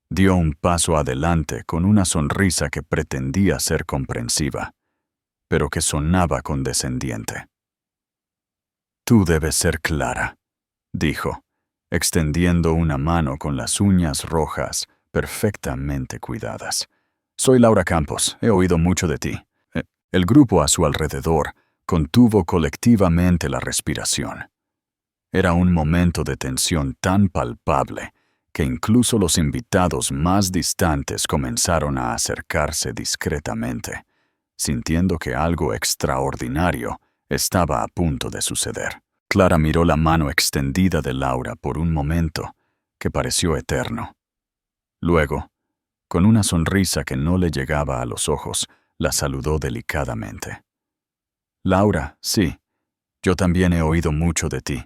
dio un paso adelante con una sonrisa que pretendía ser comprensiva, pero que sonaba condescendiente. «Tú debes ser Clara», dijo, extendiendo una mano con las uñas rojas perfectamente cuidadas. «Soy Laura Campos, he oído mucho de ti». El grupo a su alrededor contuvo colectivamente la respiración. Era un momento de tensión tan palpable que incluso los invitados más distantes comenzaron a acercarse discretamente, sintiendo que algo extraordinario estaba a punto de suceder. Clara miró la mano extendida de Laura por un momento que pareció eterno. Luego, con una sonrisa que no le llegaba a los ojos, la saludó delicadamente. Laura, sí, yo también he oído mucho de ti.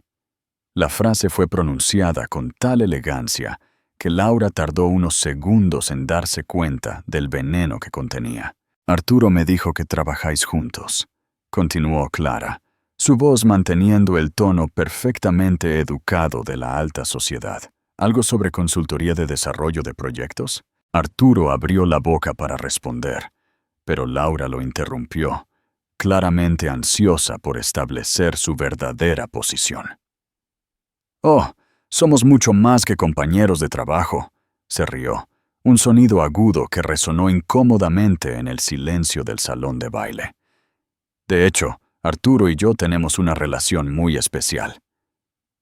La frase fue pronunciada con tal elegancia que Laura tardó unos segundos en darse cuenta del veneno que contenía. Arturo me dijo que trabajáis juntos, continuó Clara, su voz manteniendo el tono perfectamente educado de la alta sociedad. ¿Algo sobre consultoría de desarrollo de proyectos? Arturo abrió la boca para responder, pero Laura lo interrumpió, claramente ansiosa por establecer su verdadera posición. «Oh, somos mucho más que compañeros de trabajo», se rió, un sonido agudo que resonó incómodamente en el silencio del salón de baile. «De hecho, Arturo y yo tenemos una relación muy especial».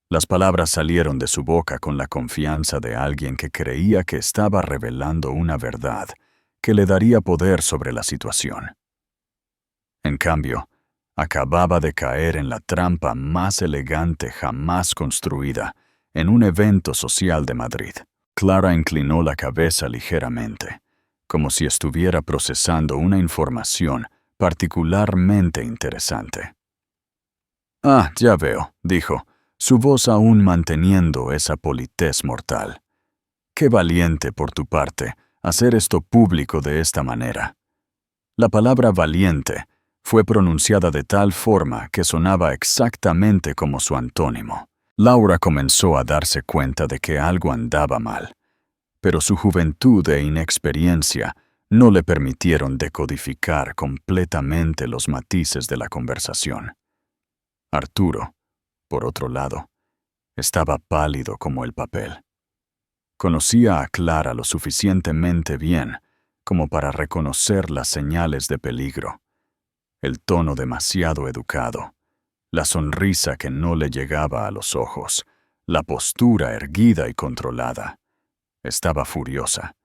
Las palabras salieron de su boca con la confianza de alguien que creía que estaba revelando una verdad que le daría poder sobre la situación. En cambio, acababa de caer en la trampa más elegante jamás construida en un evento social de Madrid. Clara inclinó la cabeza ligeramente, como si estuviera procesando una información particularmente interesante. «Ah, ya veo», dijo, su voz aún manteniendo esa politez mortal. «Qué valiente por tu parte hacer esto público de esta manera». La palabra valiente fue pronunciada de tal forma que sonaba exactamente como su antónimo. Laura comenzó a darse cuenta de que algo andaba mal, pero su juventud e inexperiencia no le permitieron decodificar completamente los matices de la conversación. Arturo, por otro lado, estaba pálido como el papel. Conocía a Clara lo suficientemente bien como para reconocer las señales de peligro, el tono demasiado educado, la sonrisa que no le llegaba a los ojos, la postura erguida y controlada. Estaba furiosa,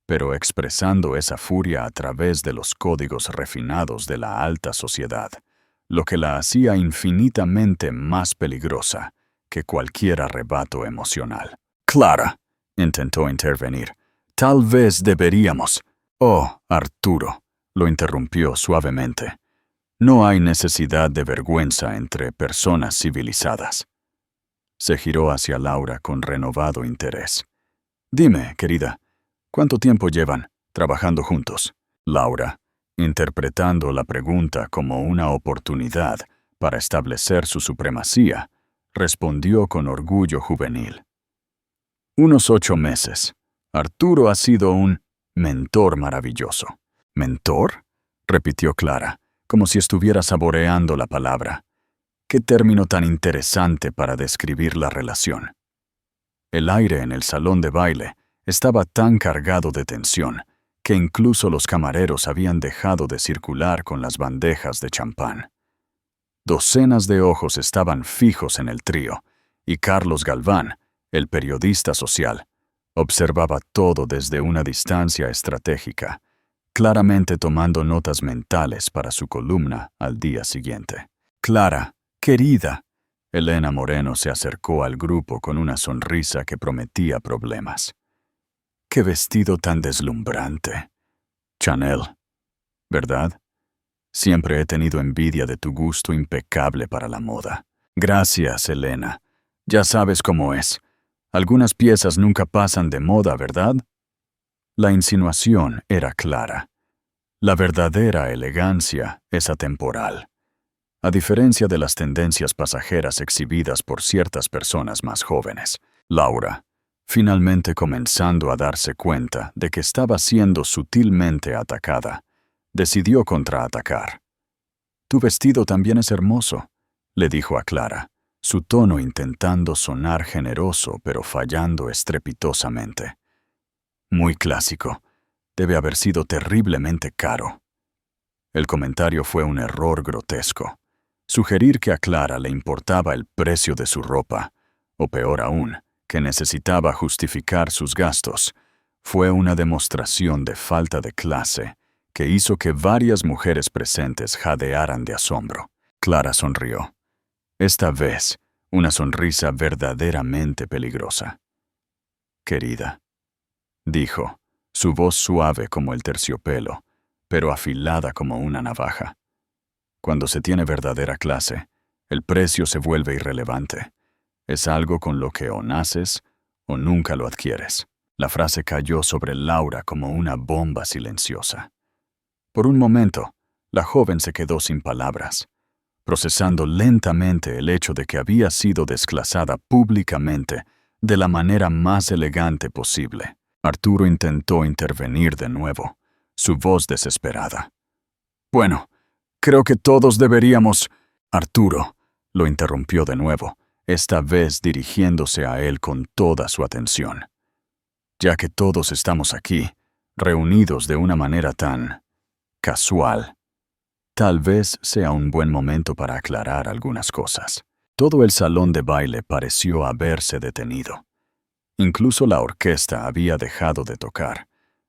pero expresando esa furia a través de los códigos refinados de la alta sociedad, lo que la hacía infinitamente más peligrosa que cualquier arrebato emocional. «Clara», intentó intervenir, «tal vez deberíamos». «Oh, Arturo», lo interrumpió suavemente. «No hay necesidad de vergüenza entre personas civilizadas». Se giró hacia Laura con renovado interés. «Dime, querida, ¿cuánto tiempo llevan trabajando juntos?» Laura, interpretando la pregunta como una oportunidad para establecer su supremacía, respondió con orgullo juvenil. «Unos 8 meses. Arturo ha sido un mentor maravilloso». «¿Mentor?», repitió Clara, como si estuviera saboreando la palabra. «Qué término tan interesante para describir la relación». El aire en el salón de baile estaba tan cargado de tensión que incluso los camareros habían dejado de circular con las bandejas de champán. Docenas de ojos estaban fijos en el trío, y Carlos Galván, el periodista social, observaba todo desde una distancia estratégica, claramente tomando notas mentales para su columna al día siguiente. «Clara, querida», Elena Moreno se acercó al grupo con una sonrisa que prometía problemas. «Qué vestido tan deslumbrante. Chanel, ¿verdad? Siempre he tenido envidia de tu gusto impecable para la moda». «Gracias, Elena. Ya sabes cómo es. Algunas piezas nunca pasan de moda, ¿verdad?» La insinuación era clara. La verdadera elegancia es atemporal. A diferencia de las tendencias pasajeras exhibidas por ciertas personas más jóvenes, Laura, finalmente comenzando a darse cuenta de que estaba siendo sutilmente atacada, decidió contraatacar. «Tu vestido también es hermoso», le dijo a Clara, su tono intentando sonar generoso pero fallando estrepitosamente. «Muy clásico. Debe haber sido terriblemente caro». El comentario fue un error grotesco. Sugerir que a Clara le importaba el precio de su ropa, o peor aún, que necesitaba justificar sus gastos, fue una demostración de falta de clase que hizo que varias mujeres presentes jadearan de asombro. Clara sonrió. Esta vez, una sonrisa verdaderamente peligrosa. «Querida», dijo, su voz suave como el terciopelo, pero afilada como una navaja. Cuando se tiene verdadera clase, el precio se vuelve irrelevante. Es algo con lo que o naces o nunca lo adquieres. La frase cayó sobre Laura como una bomba silenciosa. Por un momento, la joven se quedó sin palabras, procesando lentamente el hecho de que había sido desclasada públicamente de la manera más elegante posible. Arturo intentó intervenir de nuevo, su voz desesperada. «Bueno, creo que todos deberíamos...» Arturo lo interrumpió de nuevo, esta vez dirigiéndose a él con toda su atención. «Ya que todos estamos aquí, reunidos de una manera tan casual, tal vez sea un buen momento para aclarar algunas cosas». Todo el salón de baile pareció haberse detenido. Incluso la orquesta había dejado de tocar,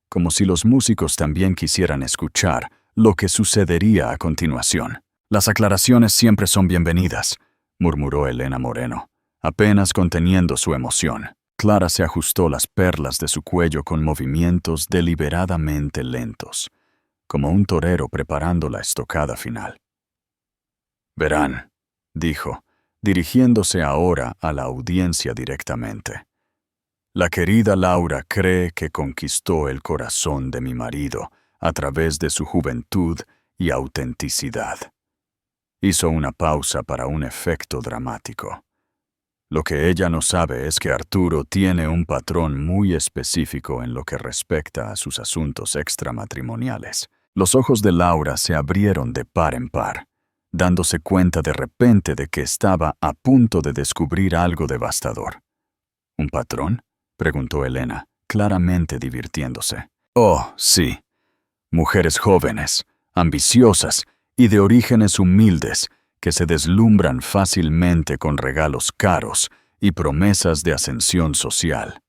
como si los músicos también quisieran escuchar lo que sucedería a continuación. «Las aclaraciones siempre son bienvenidas», murmuró Elena Moreno, apenas conteniendo su emoción. Clara se ajustó las perlas de su cuello con movimientos deliberadamente lentos, como un torero preparando la estocada final. «Verán», dijo, dirigiéndose ahora a la audiencia directamente. «La querida Laura cree que conquistó el corazón de mi marido a través de su juventud y autenticidad». Hizo una pausa para un efecto dramático. Lo que ella no sabe es que Arturo tiene un patrón muy específico en lo que respecta a sus asuntos extramatrimoniales. Los ojos de Laura se abrieron de par en par, dándose cuenta de repente de que estaba a punto de descubrir algo devastador. «¿Un patrón?», preguntó Elena, claramente divirtiéndose. «Oh, sí. Mujeres jóvenes, ambiciosas y de orígenes humildes que se deslumbran fácilmente con regalos caros y promesas de ascensión social».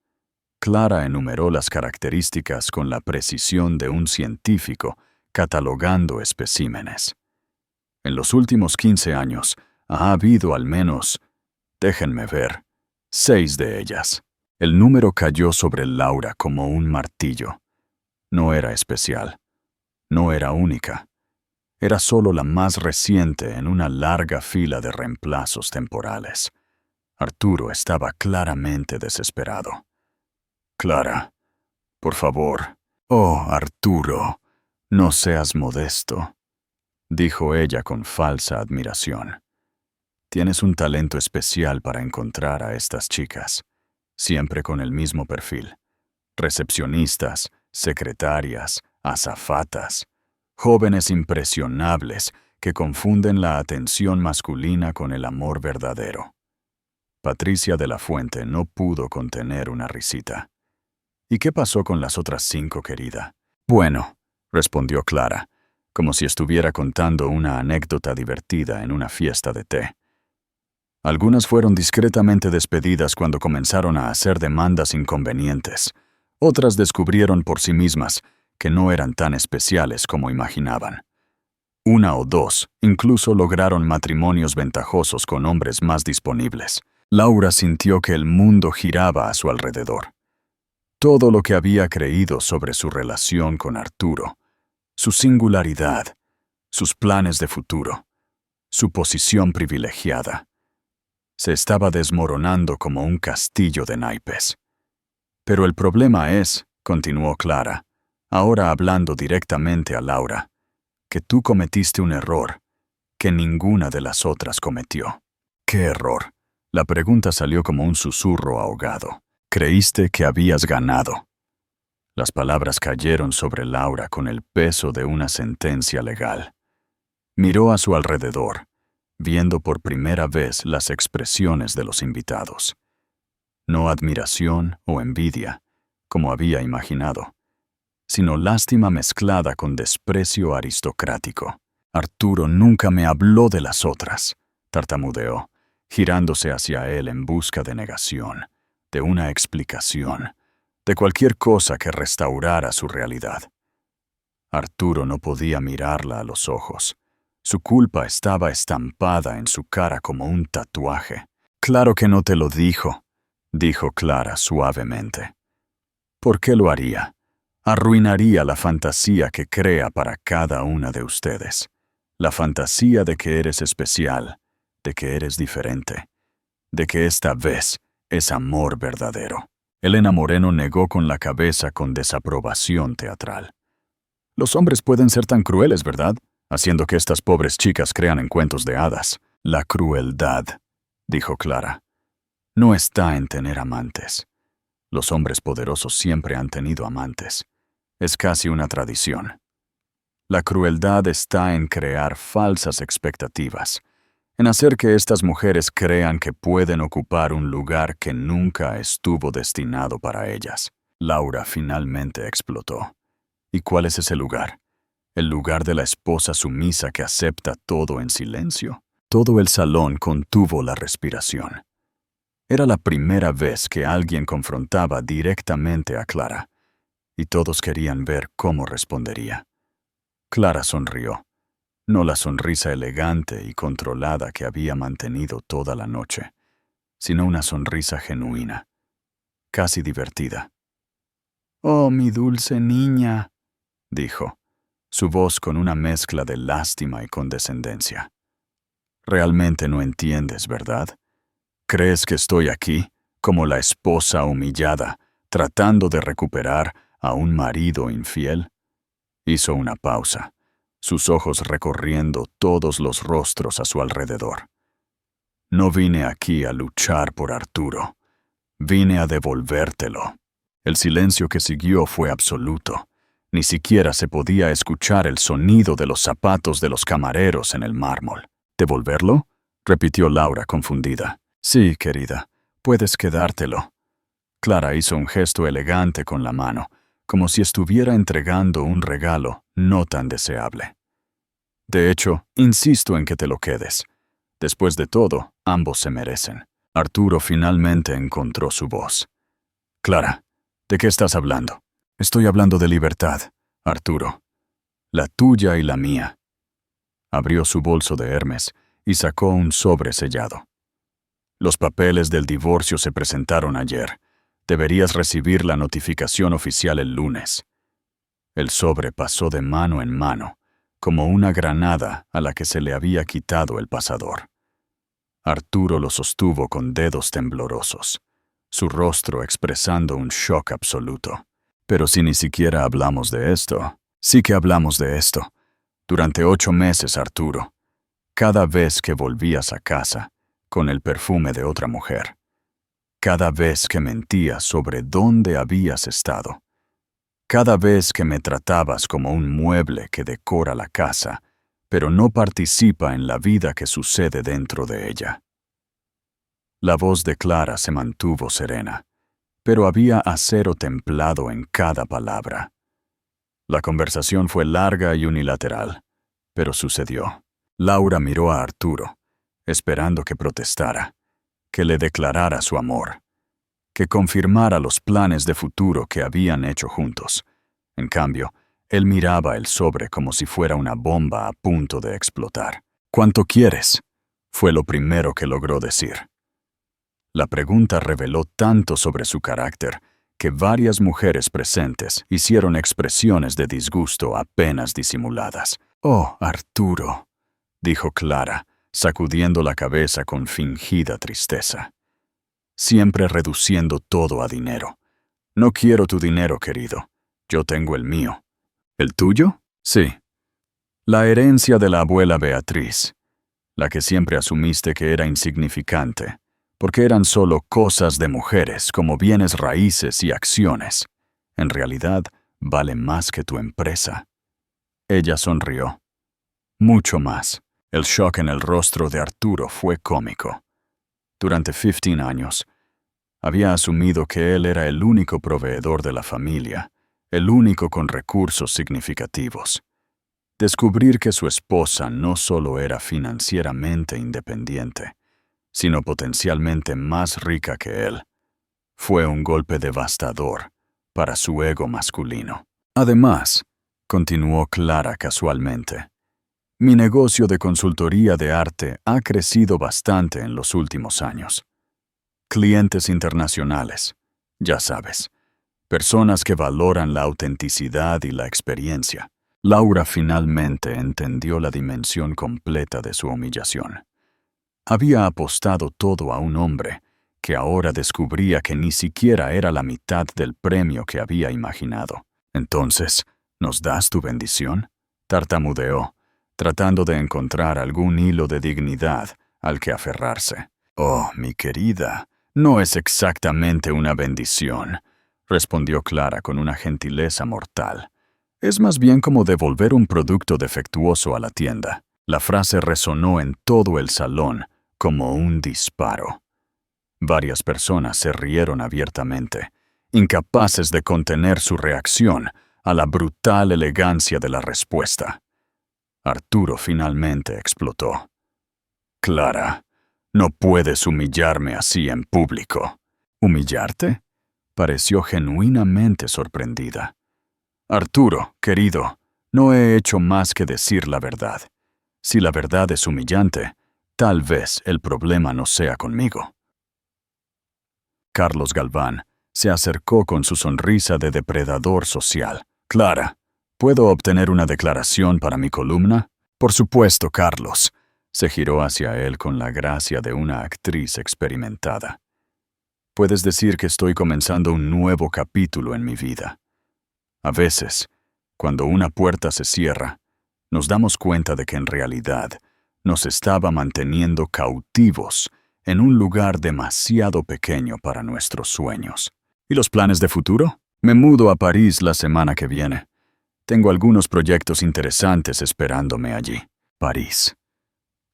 Clara enumeró las características con la precisión de un científico catalogando especímenes. «En los últimos 15 años ha habido al menos, déjenme ver, 6 de ellas». El número cayó sobre Laura como un martillo. No era especial. No era única. Era solo la más reciente en una larga fila de reemplazos temporales. Arturo estaba claramente desesperado. «Clara, por favor». «Oh, Arturo, no seas modesto», dijo ella con falsa admiración. «Tienes un talento especial para encontrar a estas chicas, siempre con el mismo perfil. Recepcionistas, secretarias, azafatas, jóvenes impresionables que confunden la atención masculina con el amor verdadero». Patricia de la Fuente no pudo contener una risita. «¿Y qué pasó con las otras 5, querida?» «Bueno», respondió Clara, como si estuviera contando una anécdota divertida en una fiesta de té. «Algunas fueron discretamente despedidas cuando comenzaron a hacer demandas inconvenientes. Otras descubrieron por sí mismas que no eran tan especiales como imaginaban. 1 o 2 incluso lograron matrimonios ventajosos con hombres más disponibles». Laura sintió que el mundo giraba a su alrededor. Todo lo que había creído sobre su relación con Arturo, su singularidad, sus planes de futuro, su posición privilegiada, se estaba desmoronando como un castillo de naipes. «Pero el problema es», continuó Clara, ahora hablando directamente a Laura, «que tú cometiste un error que ninguna de las otras cometió». «¿Qué error?». La pregunta salió como un susurro ahogado. «Creíste que habías ganado». Las palabras cayeron sobre Laura con el peso de una sentencia legal. Miró a su alrededor, viendo por primera vez las expresiones de los invitados. No admiración o envidia, como había imaginado, sino lástima mezclada con desprecio aristocrático. «Arturo nunca me habló de las otras», tartamudeó, girándose hacia él en busca de negación, de una explicación, de cualquier cosa que restaurara su realidad. Arturo no podía mirarla a los ojos. Su culpa estaba estampada en su cara como un tatuaje. Claro que no te lo dijo, dijo Clara suavemente. ¿Por qué lo haría? Arruinaría la fantasía que crea para cada una de ustedes. La fantasía de que eres especial, de que eres diferente, de que esta vez es amor verdadero. Elena Moreno negó con la cabeza con desaprobación teatral. Los hombres pueden ser tan crueles, ¿verdad? Haciendo que estas pobres chicas crean en cuentos de hadas. La crueldad, dijo Clara, no está en tener amantes. Los hombres poderosos siempre han tenido amantes. Es casi una tradición. La crueldad está en crear falsas expectativas, en hacer que estas mujeres crean que pueden ocupar un lugar que nunca estuvo destinado para ellas. Laura finalmente explotó. ¿Y cuál es ese lugar? ¿El lugar de la esposa sumisa que acepta todo en silencio? Todo el salón contuvo la respiración. Era la primera vez que alguien confrontaba directamente a Clara, y todos querían ver cómo respondería. Clara sonrió, no la sonrisa elegante y controlada que había mantenido toda la noche, sino una sonrisa genuina, casi divertida. «Oh, mi dulce niña», dijo, su voz con una mezcla de lástima y condescendencia. «Realmente no entiendes, ¿verdad? ¿Crees que estoy aquí, como la esposa humillada, tratando de recuperar a un marido infiel?» Hizo una pausa, sus ojos recorriendo todos los rostros a su alrededor. «No vine aquí a luchar por Arturo. Vine a devolvértelo». El silencio que siguió fue absoluto. Ni siquiera se podía escuchar el sonido de los zapatos de los camareros en el mármol. «¿Devolverlo?», repitió Laura confundida. «Sí, querida, puedes quedártelo». Clara hizo un gesto elegante con la mano, como si estuviera entregando un regalo no tan deseable. «De hecho, insisto en que te lo quedes. Después de todo, ambos se merecen». Arturo finalmente encontró su voz. «Clara, ¿de qué estás hablando?» «Estoy hablando de libertad, Arturo. La tuya y la mía». Abrió su bolso de Hermes y sacó un sobre sellado. «Los papeles del divorcio se presentaron ayer. Deberías recibir la notificación oficial el lunes». El sobre pasó de mano en mano, como una granada a la que se le había quitado el pasador. Arturo lo sostuvo con dedos temblorosos, su rostro expresando un shock absoluto. «Pero si ni siquiera hablamos de esto». «Sí que hablamos de esto. Durante 8 meses, Arturo. Cada vez que volvías a casa, con el perfume de otra mujer. Cada vez que mentías sobre dónde habías estado. Cada vez que me tratabas como un mueble que decora la casa, pero no participa en la vida que sucede dentro de ella». La voz de Clara se mantuvo serena, pero había acero templado en cada palabra. La conversación fue larga y unilateral, pero sucedió. Laura miró a Arturo, esperando que protestara, que le declarara su amor, que confirmara los planes de futuro que habían hecho juntos. En cambio, él miraba el sobre como si fuera una bomba a punto de explotar. «¿Cuánto quieres?», fue lo primero que logró decir. La pregunta reveló tanto sobre su carácter que varias mujeres presentes hicieron expresiones de disgusto apenas disimuladas. «Oh, Arturo», dijo Clara, sacudiendo la cabeza con fingida tristeza. «Siempre reduciendo todo a dinero. No quiero tu dinero, querido. Yo tengo el mío». «¿El tuyo?». «Sí. La herencia de la abuela Beatriz, la que siempre asumiste que era insignificante, porque eran solo cosas de mujeres como bienes raíces y acciones. En realidad, vale más que tu empresa». Ella sonrió. «Mucho más». El shock en el rostro de Arturo fue cómico. Durante 15 años, había asumido que él era el único proveedor de la familia, el único con recursos significativos. Descubrir que su esposa no solo era financieramente independiente, sino potencialmente más rica que él, fue un golpe devastador para su ego masculino. «Además», continuó Clara casualmente, «mi negocio de consultoría de arte ha crecido bastante en los últimos años. Clientes internacionales, ya sabes. Personas que valoran la autenticidad y la experiencia. Laura finalmente entendió la dimensión completa de su humillación. Había apostado todo a un hombre que ahora descubría que ni siquiera era la mitad del premio que había imaginado. Entonces, ¿nos das tu bendición?, tartamudeó, tratando de encontrar algún hilo de dignidad al que aferrarse. Oh, mi querida, no es exactamente una bendición, respondió Clara con una gentileza mortal. Es más bien como devolver un producto defectuoso a la tienda. La frase resonó en todo el salón como un disparo. Varias personas se rieron abiertamente, incapaces de contener su reacción a la brutal elegancia de la respuesta. Arturo finalmente explotó. Clara, no puedes humillarme así en público. ¿Humillarte? Pareció genuinamente sorprendida. Arturo, querido, no he hecho más que decir la verdad. Si la verdad es humillante, tal vez el problema no sea conmigo. Carlos Galván se acercó con su sonrisa de depredador social. Clara, ¿puedo obtener una declaración para mi columna? Por supuesto, Carlos. Se giró hacia él con la gracia de una actriz experimentada. Puedes decir que estoy comenzando un nuevo capítulo en mi vida. A veces, cuando una puerta se cierra, nos damos cuenta de que en realidad nos estaba manteniendo cautivos en un lugar demasiado pequeño para nuestros sueños. ¿Y los planes de futuro? Me mudo a París la semana que viene. Tengo algunos proyectos interesantes esperándome allí. París.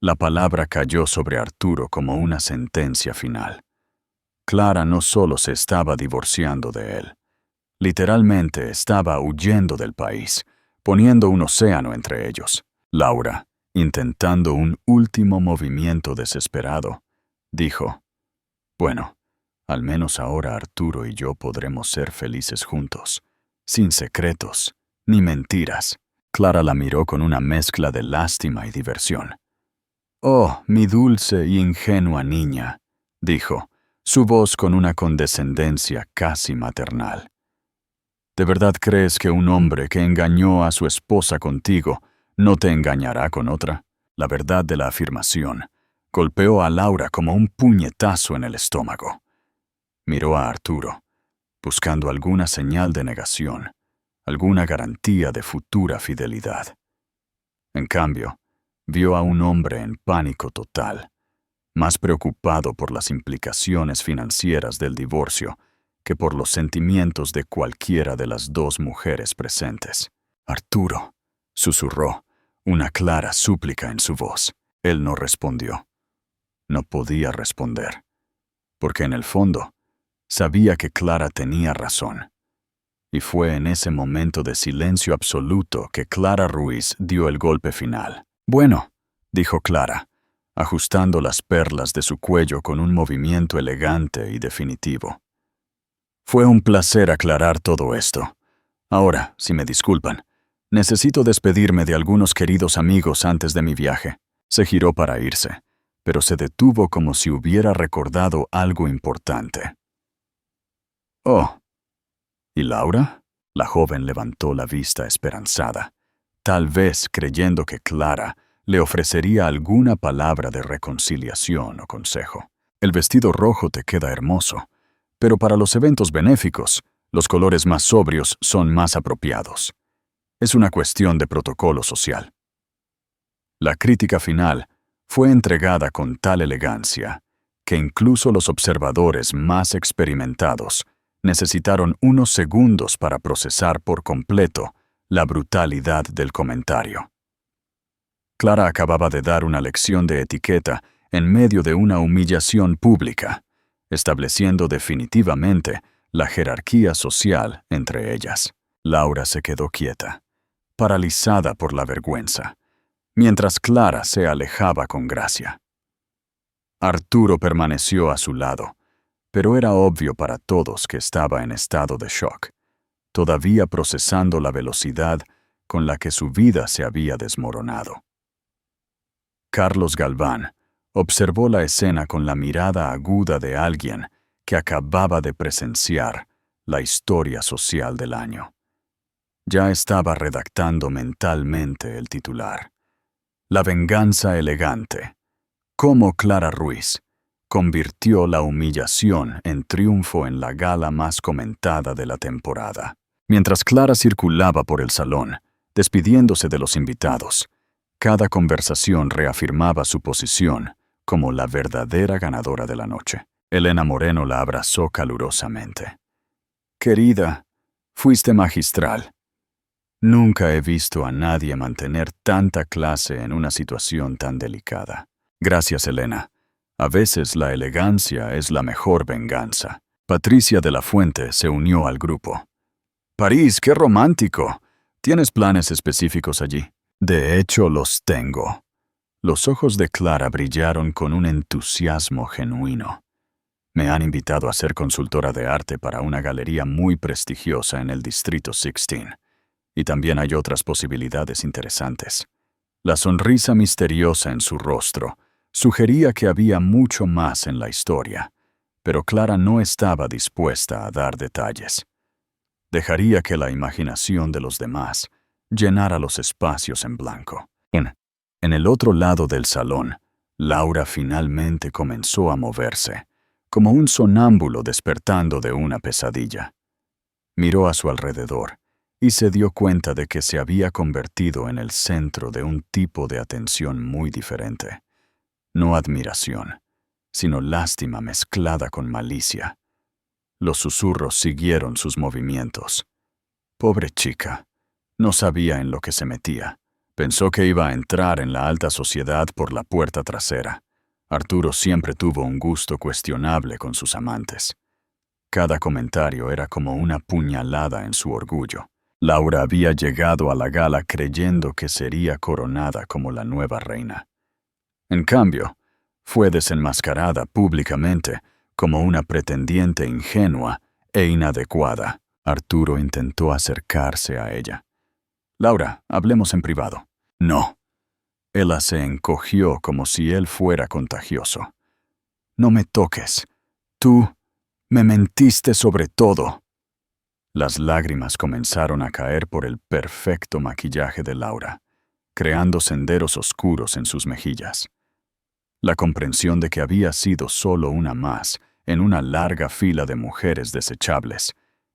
La palabra cayó sobre Arturo como una sentencia final. Clara no solo se estaba divorciando de él. Literalmente estaba huyendo del país, poniendo un océano entre ellos. Laura, intentando un último movimiento desesperado, dijo: «Bueno, al menos ahora Arturo y yo podremos ser felices juntos, sin secretos ni mentiras». Clara la miró con una mezcla de lástima y diversión. «Oh, mi dulce y ingenua niña», dijo, su voz con una condescendencia casi maternal. ¿De verdad crees que un hombre que engañó a su esposa contigo no te engañará con otra? La verdad de la afirmación golpeó a Laura como un puñetazo en el estómago. Miró a Arturo, buscando alguna señal de negación, alguna garantía de futura fidelidad. En cambio, vio a un hombre en pánico total, más preocupado por las implicaciones financieras del divorcio que por los sentimientos de cualquiera de las dos mujeres presentes. «Arturo», susurró, una clara súplica en su voz. Él no respondió. No podía responder, porque en el fondo sabía que Clara tenía razón. Y fue en ese momento de silencio absoluto que Clara Ruiz dio el golpe final. «Bueno», dijo Clara, ajustando las perlas de su cuello con un movimiento elegante y definitivo. «Fue un placer aclarar todo esto. Ahora, si me disculpan, necesito despedirme de algunos queridos amigos antes de mi viaje». Se giró para irse, pero se detuvo como si hubiera recordado algo importante. «Oh, ¿y Laura?». La joven levantó la vista esperanzada, tal vez creyendo que Clara le ofrecería alguna palabra de reconciliación o consejo. «El vestido rojo te queda hermoso, pero para los eventos benéficos, los colores más sobrios son más apropiados. Es una cuestión de protocolo social». La crítica final fue entregada con tal elegancia que incluso los observadores más experimentados necesitaron unos segundos para procesar por completo la brutalidad del comentario. Clara acababa de dar una lección de etiqueta en medio de una humillación pública, estableciendo definitivamente la jerarquía social entre ellas. Laura se quedó quieta, paralizada por la vergüenza, mientras Clara se alejaba con gracia. Arturo permaneció a su lado, pero era obvio para todos que estaba en estado de shock, todavía procesando la velocidad con la que su vida se había desmoronado. Carlos Galván Observó la escena con la mirada aguda de alguien que acababa de presenciar la historia social del año. Ya estaba redactando mentalmente el titular. La venganza elegante. Cómo Clara Ruiz convirtió la humillación en triunfo en la gala más comentada de la temporada. Mientras Clara circulaba por el salón, despidiéndose de los invitados, cada conversación reafirmaba su posición como la verdadera ganadora de la noche. Elena Moreno la abrazó calurosamente. Querida, fuiste magistral. Nunca he visto a nadie mantener tanta clase en una situación tan delicada. Gracias, Elena. A veces la elegancia es la mejor venganza. Patricia de la Fuente se unió al grupo. París, qué romántico. ¿Tienes planes específicos allí? De hecho, los tengo. Los ojos de Clara brillaron con un entusiasmo genuino. Me han invitado a ser consultora de arte para una galería muy prestigiosa en el Distrito 16. Y también hay otras posibilidades interesantes. La sonrisa misteriosa en su rostro sugería que había mucho más en la historia, pero Clara no estaba dispuesta a dar detalles. Dejaría que la imaginación de los demás llenara los espacios en blanco. En el otro lado del salón, Laura finalmente comenzó a moverse, como un sonámbulo despertando de una pesadilla. Miró a su alrededor y se dio cuenta de que se había convertido en el centro de un tipo de atención muy diferente. No admiración, sino lástima mezclada con malicia. Los susurros siguieron sus movimientos. Pobre chica, no sabía en lo que se metía. Pensó que iba a entrar en la alta sociedad por la puerta trasera. Arturo siempre tuvo un gusto cuestionable con sus amantes. Cada comentario era como una puñalada en su orgullo. Laura había llegado a la gala creyendo que sería coronada como la nueva reina. En cambio, fue desenmascarada públicamente como una pretendiente ingenua e inadecuada. Arturo intentó acercarse a ella. Laura, hablemos en privado. No. Ella se encogió como si él fuera contagioso. No me toques. Tú me mentiste sobre todo. Las lágrimas comenzaron a caer por el perfecto maquillaje de Laura, creando senderos oscuros en sus mejillas. La comprensión de que había sido solo una más en una larga fila de mujeres desechables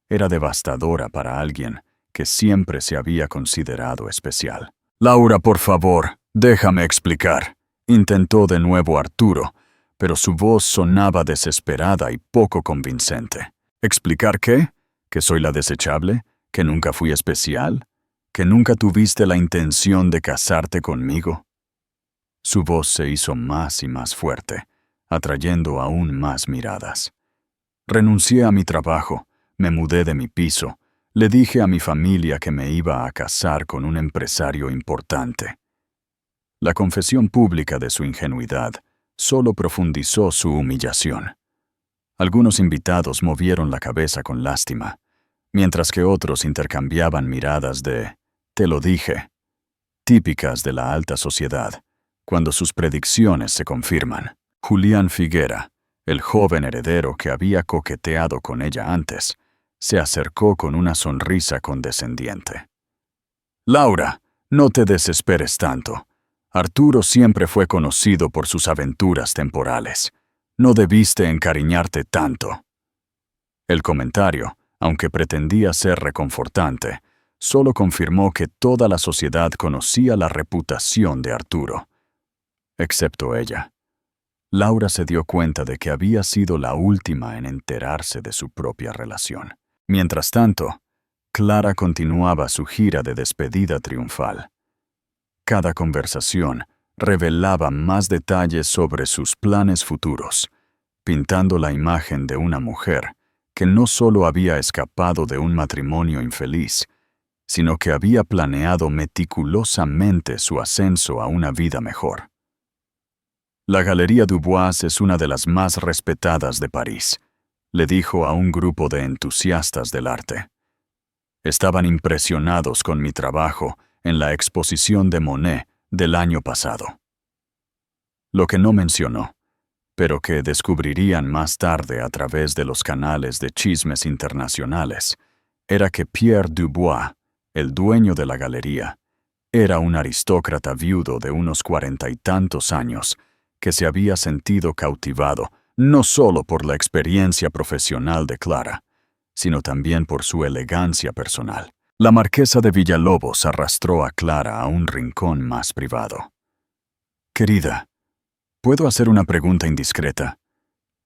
era devastadora para alguien que siempre se había considerado especial. Laura, por favor, déjame explicar, intentó de nuevo Arturo, pero su voz sonaba desesperada y poco convincente. ¿Explicar qué? ¿Que soy la desechable? ¿Que nunca fui especial? ¿Que nunca tuviste la intención de casarte conmigo? Su voz se hizo más y más fuerte, atrayendo aún más miradas. Renuncié a mi trabajo, me mudé de mi piso, le dije a mi familia que me iba a casar con un empresario importante. La confesión pública de su ingenuidad solo profundizó su humillación. Algunos invitados movieron la cabeza con lástima, mientras que otros intercambiaban miradas de «te lo dije», típicas de la alta sociedad, cuando sus predicciones se confirman. Julián Figuera, el joven heredero que había coqueteado con ella antes, se acercó con una sonrisa condescendiente. «Laura, no te desesperes tanto. Arturo siempre fue conocido por sus aventuras temporales. No debiste encariñarte tanto». El comentario, aunque pretendía ser reconfortante, solo confirmó que toda la sociedad conocía la reputación de Arturo, excepto ella. Laura se dio cuenta de que había sido la última en enterarse de su propia relación. Mientras tanto, Clara continuaba su gira de despedida triunfal. Cada conversación revelaba más detalles sobre sus planes futuros, pintando la imagen de una mujer que no solo había escapado de un matrimonio infeliz, sino que había planeado meticulosamente su ascenso a una vida mejor. La Galería Dubois es una de las más respetadas de París, le dijo a un grupo de entusiastas del arte. Estaban impresionados con mi trabajo en la exposición de Monet del año pasado. Lo que no mencionó, pero que descubrirían más tarde a través de los canales de chismes internacionales, era que Pierre Dubois, el dueño de la galería, era un aristócrata viudo de unos 40 y tantos años que se había sentido cautivado no solo por la experiencia profesional de Clara, sino también por su elegancia personal. La marquesa de Villalobos arrastró a Clara a un rincón más privado. «Querida, ¿puedo hacer una pregunta indiscreta?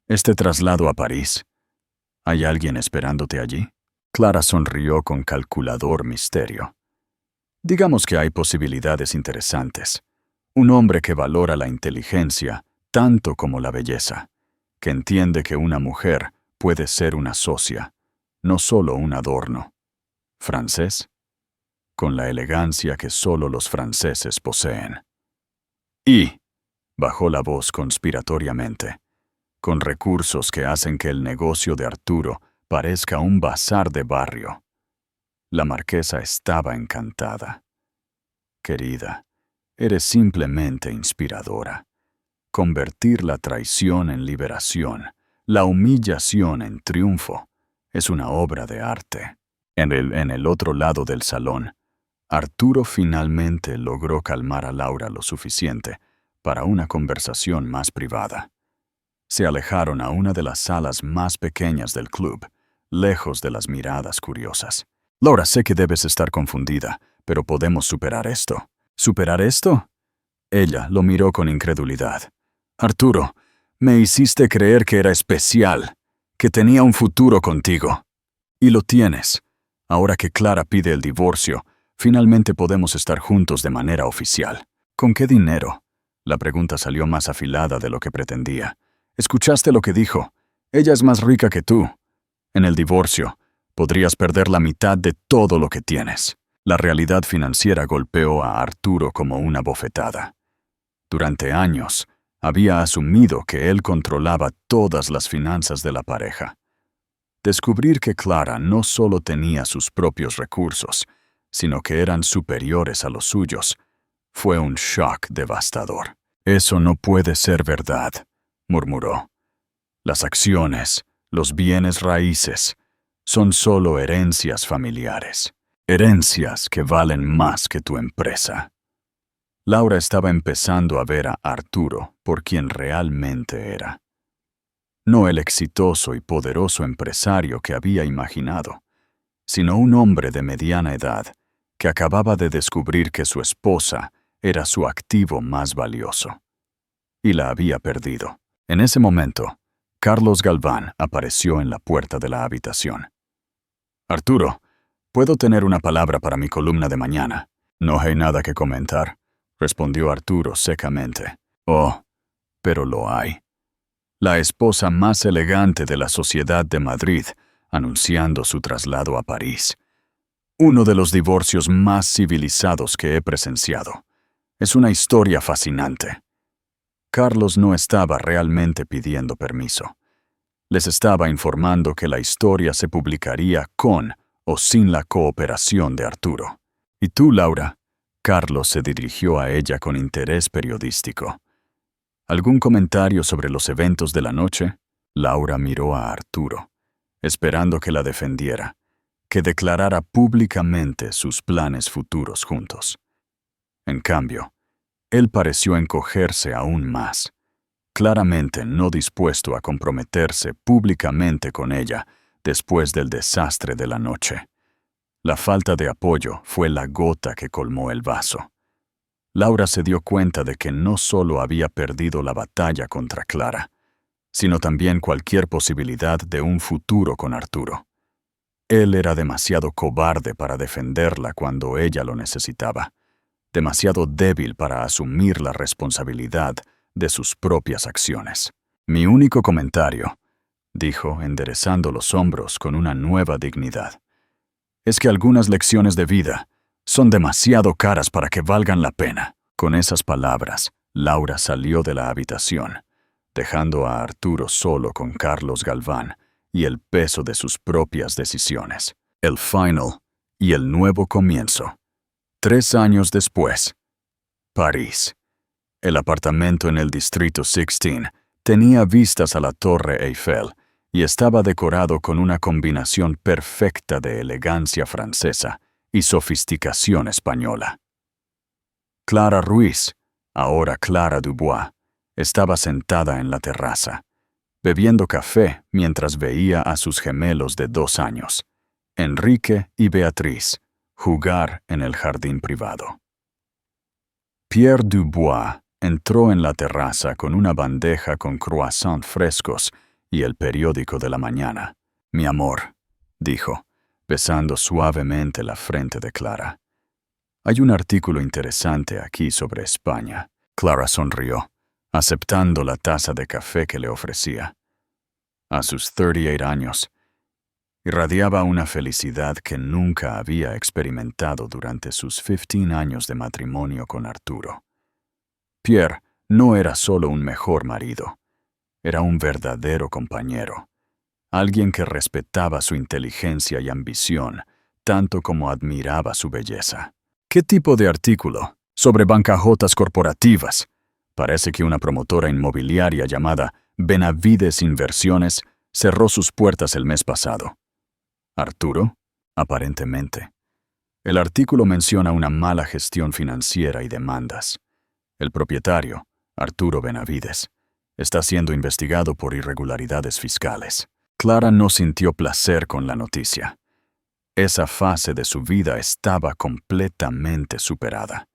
Este traslado a París, ¿hay alguien esperándote allí?» Clara sonrió con calculador misterio. «Digamos que hay posibilidades interesantes. Un hombre que valora la inteligencia tanto como la belleza, que entiende que una mujer puede ser una socia, no solo un adorno. Francés, con la elegancia que solo los franceses poseen. Y, bajó la voz conspiratoriamente, con recursos que hacen que el negocio de Arturo parezca un bazar de barrio». La marquesa estaba encantada. «Querida, eres simplemente inspiradora. Convertir la traición en liberación, la humillación en triunfo, es una obra de arte». En el otro lado del salón, Arturo finalmente logró calmar a Laura lo suficiente para una conversación más privada. Se alejaron a una de las salas más pequeñas del club, lejos de las miradas curiosas. «Laura, sé que debes estar confundida, pero podemos superar esto». «¿Superar esto?» Ella lo miró con incredulidad. «Arturo, me hiciste creer que era especial, que tenía un futuro contigo. Y lo tienes. Ahora que Clara pide el divorcio, finalmente podemos estar juntos de manera oficial». «¿Con qué dinero?» La pregunta salió más afilada de lo que pretendía. «¿Escuchaste lo que dijo? Ella es más rica que tú. En el divorcio, podrías perder la mitad de todo lo que tienes». La realidad financiera golpeó a Arturo como una bofetada. Durante años, había asumido que él controlaba todas las finanzas de la pareja. Descubrir que Clara no solo tenía sus propios recursos, sino que eran superiores a los suyos, fue un shock devastador. «Eso no puede ser verdad», murmuró. «Las acciones, los bienes raíces, son solo herencias familiares. Herencias que valen más que tu empresa». Laura estaba empezando a ver a Arturo por quien realmente era. No el exitoso y poderoso empresario que había imaginado, sino un hombre de mediana edad que acababa de descubrir que su esposa era su activo más valioso. Y la había perdido. En ese momento, Carlos Galván apareció en la puerta de la habitación. «Arturo, ¿puedo tener una palabra para mi columna de mañana?» «No hay nada que comentar», respondió Arturo secamente. «Oh, pero lo hay. La esposa más elegante de la sociedad de Madrid, anunciando su traslado a París. Uno de los divorcios más civilizados que he presenciado. Es una historia fascinante». Carlos no estaba realmente pidiendo permiso. Les estaba informando que la historia se publicaría con o sin la cooperación de Arturo. «¿Y tú, Laura?» Carlos se dirigió a ella con interés periodístico. «¿Algún comentario sobre los eventos de la noche?» Laura miró a Arturo, esperando que la defendiera, que declarara públicamente sus planes futuros juntos. En cambio, él pareció encogerse aún más, claramente no dispuesto a comprometerse públicamente con ella después del desastre de la noche. La falta de apoyo fue la gota que colmó el vaso. Laura se dio cuenta de que no solo había perdido la batalla contra Clara, sino también cualquier posibilidad de un futuro con Arturo. Él era demasiado cobarde para defenderla cuando ella lo necesitaba, demasiado débil para asumir la responsabilidad de sus propias acciones. «Mi único comentario», dijo, enderezando los hombros con una nueva dignidad, «es que algunas lecciones de vida son demasiado caras para que valgan la pena». Con esas palabras, Laura salió de la habitación, dejando a Arturo solo con Carlos Galván y el peso de sus propias decisiones. El final y el nuevo comienzo. 3 años después. París. El apartamento en el Distrito 16 tenía vistas a la Torre Eiffel y estaba decorado con una combinación perfecta de elegancia francesa y sofisticación española. Clara Ruiz, ahora Clara Dubois, estaba sentada en la terraza, bebiendo café mientras veía a sus gemelos de 2 años, Enrique y Beatriz, jugar en el jardín privado. Pierre Dubois entró en la terraza con una bandeja con croissants frescos y el periódico de la mañana. «Mi amor», dijo, besando suavemente la frente de Clara. «Hay un artículo interesante aquí sobre España». Clara sonrió, aceptando la taza de café que le ofrecía. A sus 38 años, irradiaba una felicidad que nunca había experimentado durante sus 15 años de matrimonio con Arturo. Pierre no era solo un mejor marido, era un verdadero compañero, alguien que respetaba su inteligencia y ambición, tanto como admiraba su belleza. ¿Qué tipo de artículo? Sobre bancarotas corporativas. Parece que una promotora inmobiliaria llamada Benavides Inversiones cerró sus puertas el mes pasado. ¿Arturo? Aparentemente. El artículo menciona una mala gestión financiera y demandas. El propietario, Arturo Benavides, está siendo investigado por irregularidades fiscales. Clara no sintió placer con la noticia. Esa fase de su vida estaba completamente superada.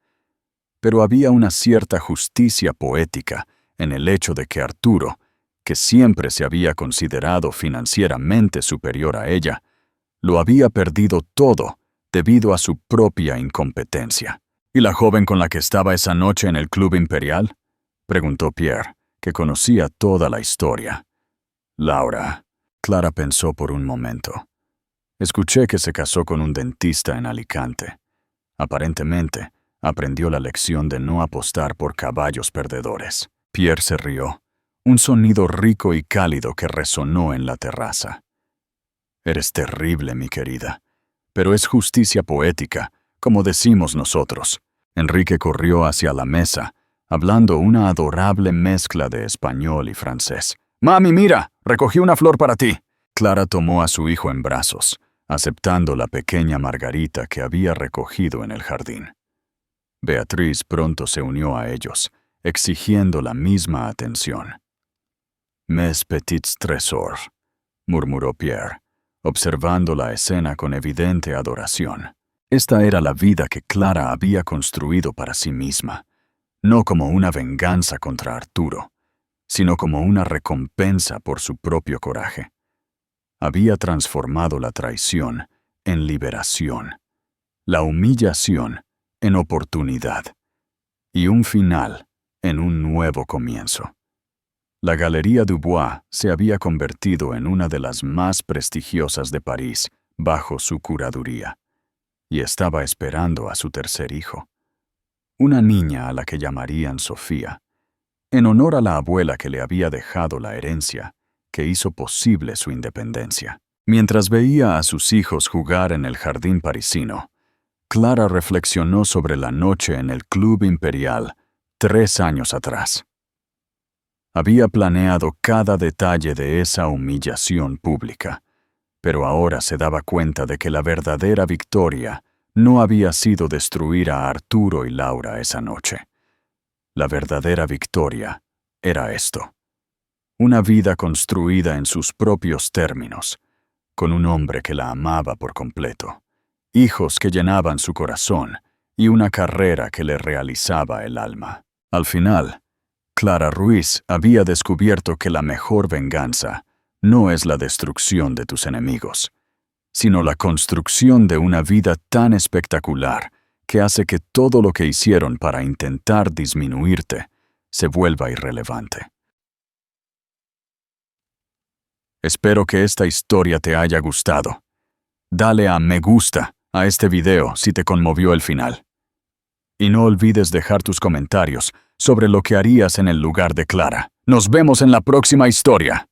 Pero había una cierta justicia poética en el hecho de que Arturo, que siempre se había considerado financieramente superior a ella, lo había perdido todo debido a su propia incompetencia. ¿Y la joven con la que estaba esa noche en el Club Imperial?, preguntó Pierre, que conocía toda la historia. Laura. Clara pensó por un momento. Escuché que se casó con un dentista en Alicante. Aparentemente, aprendió la lección de no apostar por caballos perdedores. Pierre se rió, un sonido rico y cálido que resonó en la terraza. Eres terrible, mi querida, pero es justicia poética, como decimos nosotros. Enrique corrió hacia la mesa, hablando una adorable mezcla de español y francés. «Mami, mira, recogí una flor para ti». Clara tomó a su hijo en brazos, aceptando la pequeña margarita que había recogido en el jardín. Beatriz pronto se unió a ellos, exigiendo la misma atención. «Mes petits trésors», murmuró Pierre, observando la escena con evidente adoración. Esta era la vida que Clara había construido para sí misma, no como una venganza contra Arturo, sino como una recompensa por su propio coraje. Había transformado la traición en liberación, la humillación en oportunidad, y un final en un nuevo comienzo. La Galería Dubois se había convertido en una de las más prestigiosas de París bajo su curaduría, y estaba esperando a su tercer hijo, una niña a la que llamarían Sofía, en honor a la abuela que le había dejado la herencia que hizo posible su independencia. Mientras veía a sus hijos jugar en el jardín parisino, Clara reflexionó sobre la noche en el Club Imperial 3 años atrás. Había planeado cada detalle de esa humillación pública, pero ahora se daba cuenta de que la verdadera victoria no había sido destruir a Arturo y Laura esa noche. La verdadera victoria era esto: una vida construida en sus propios términos, con un hombre que la amaba por completo, hijos que llenaban su corazón y una carrera que le realizaba el alma. Al final, Clara Ruiz había descubierto que la mejor venganza no es la destrucción de tus enemigos, sino la construcción de una vida tan espectacular que hace que todo lo que hicieron para intentar disminuirte se vuelva irrelevante. Espero que esta historia te haya gustado. Dale a me gusta a este video si te conmovió el final. Y no olvides dejar tus comentarios sobre lo que harías en el lugar de Clara. Nos vemos en la próxima historia.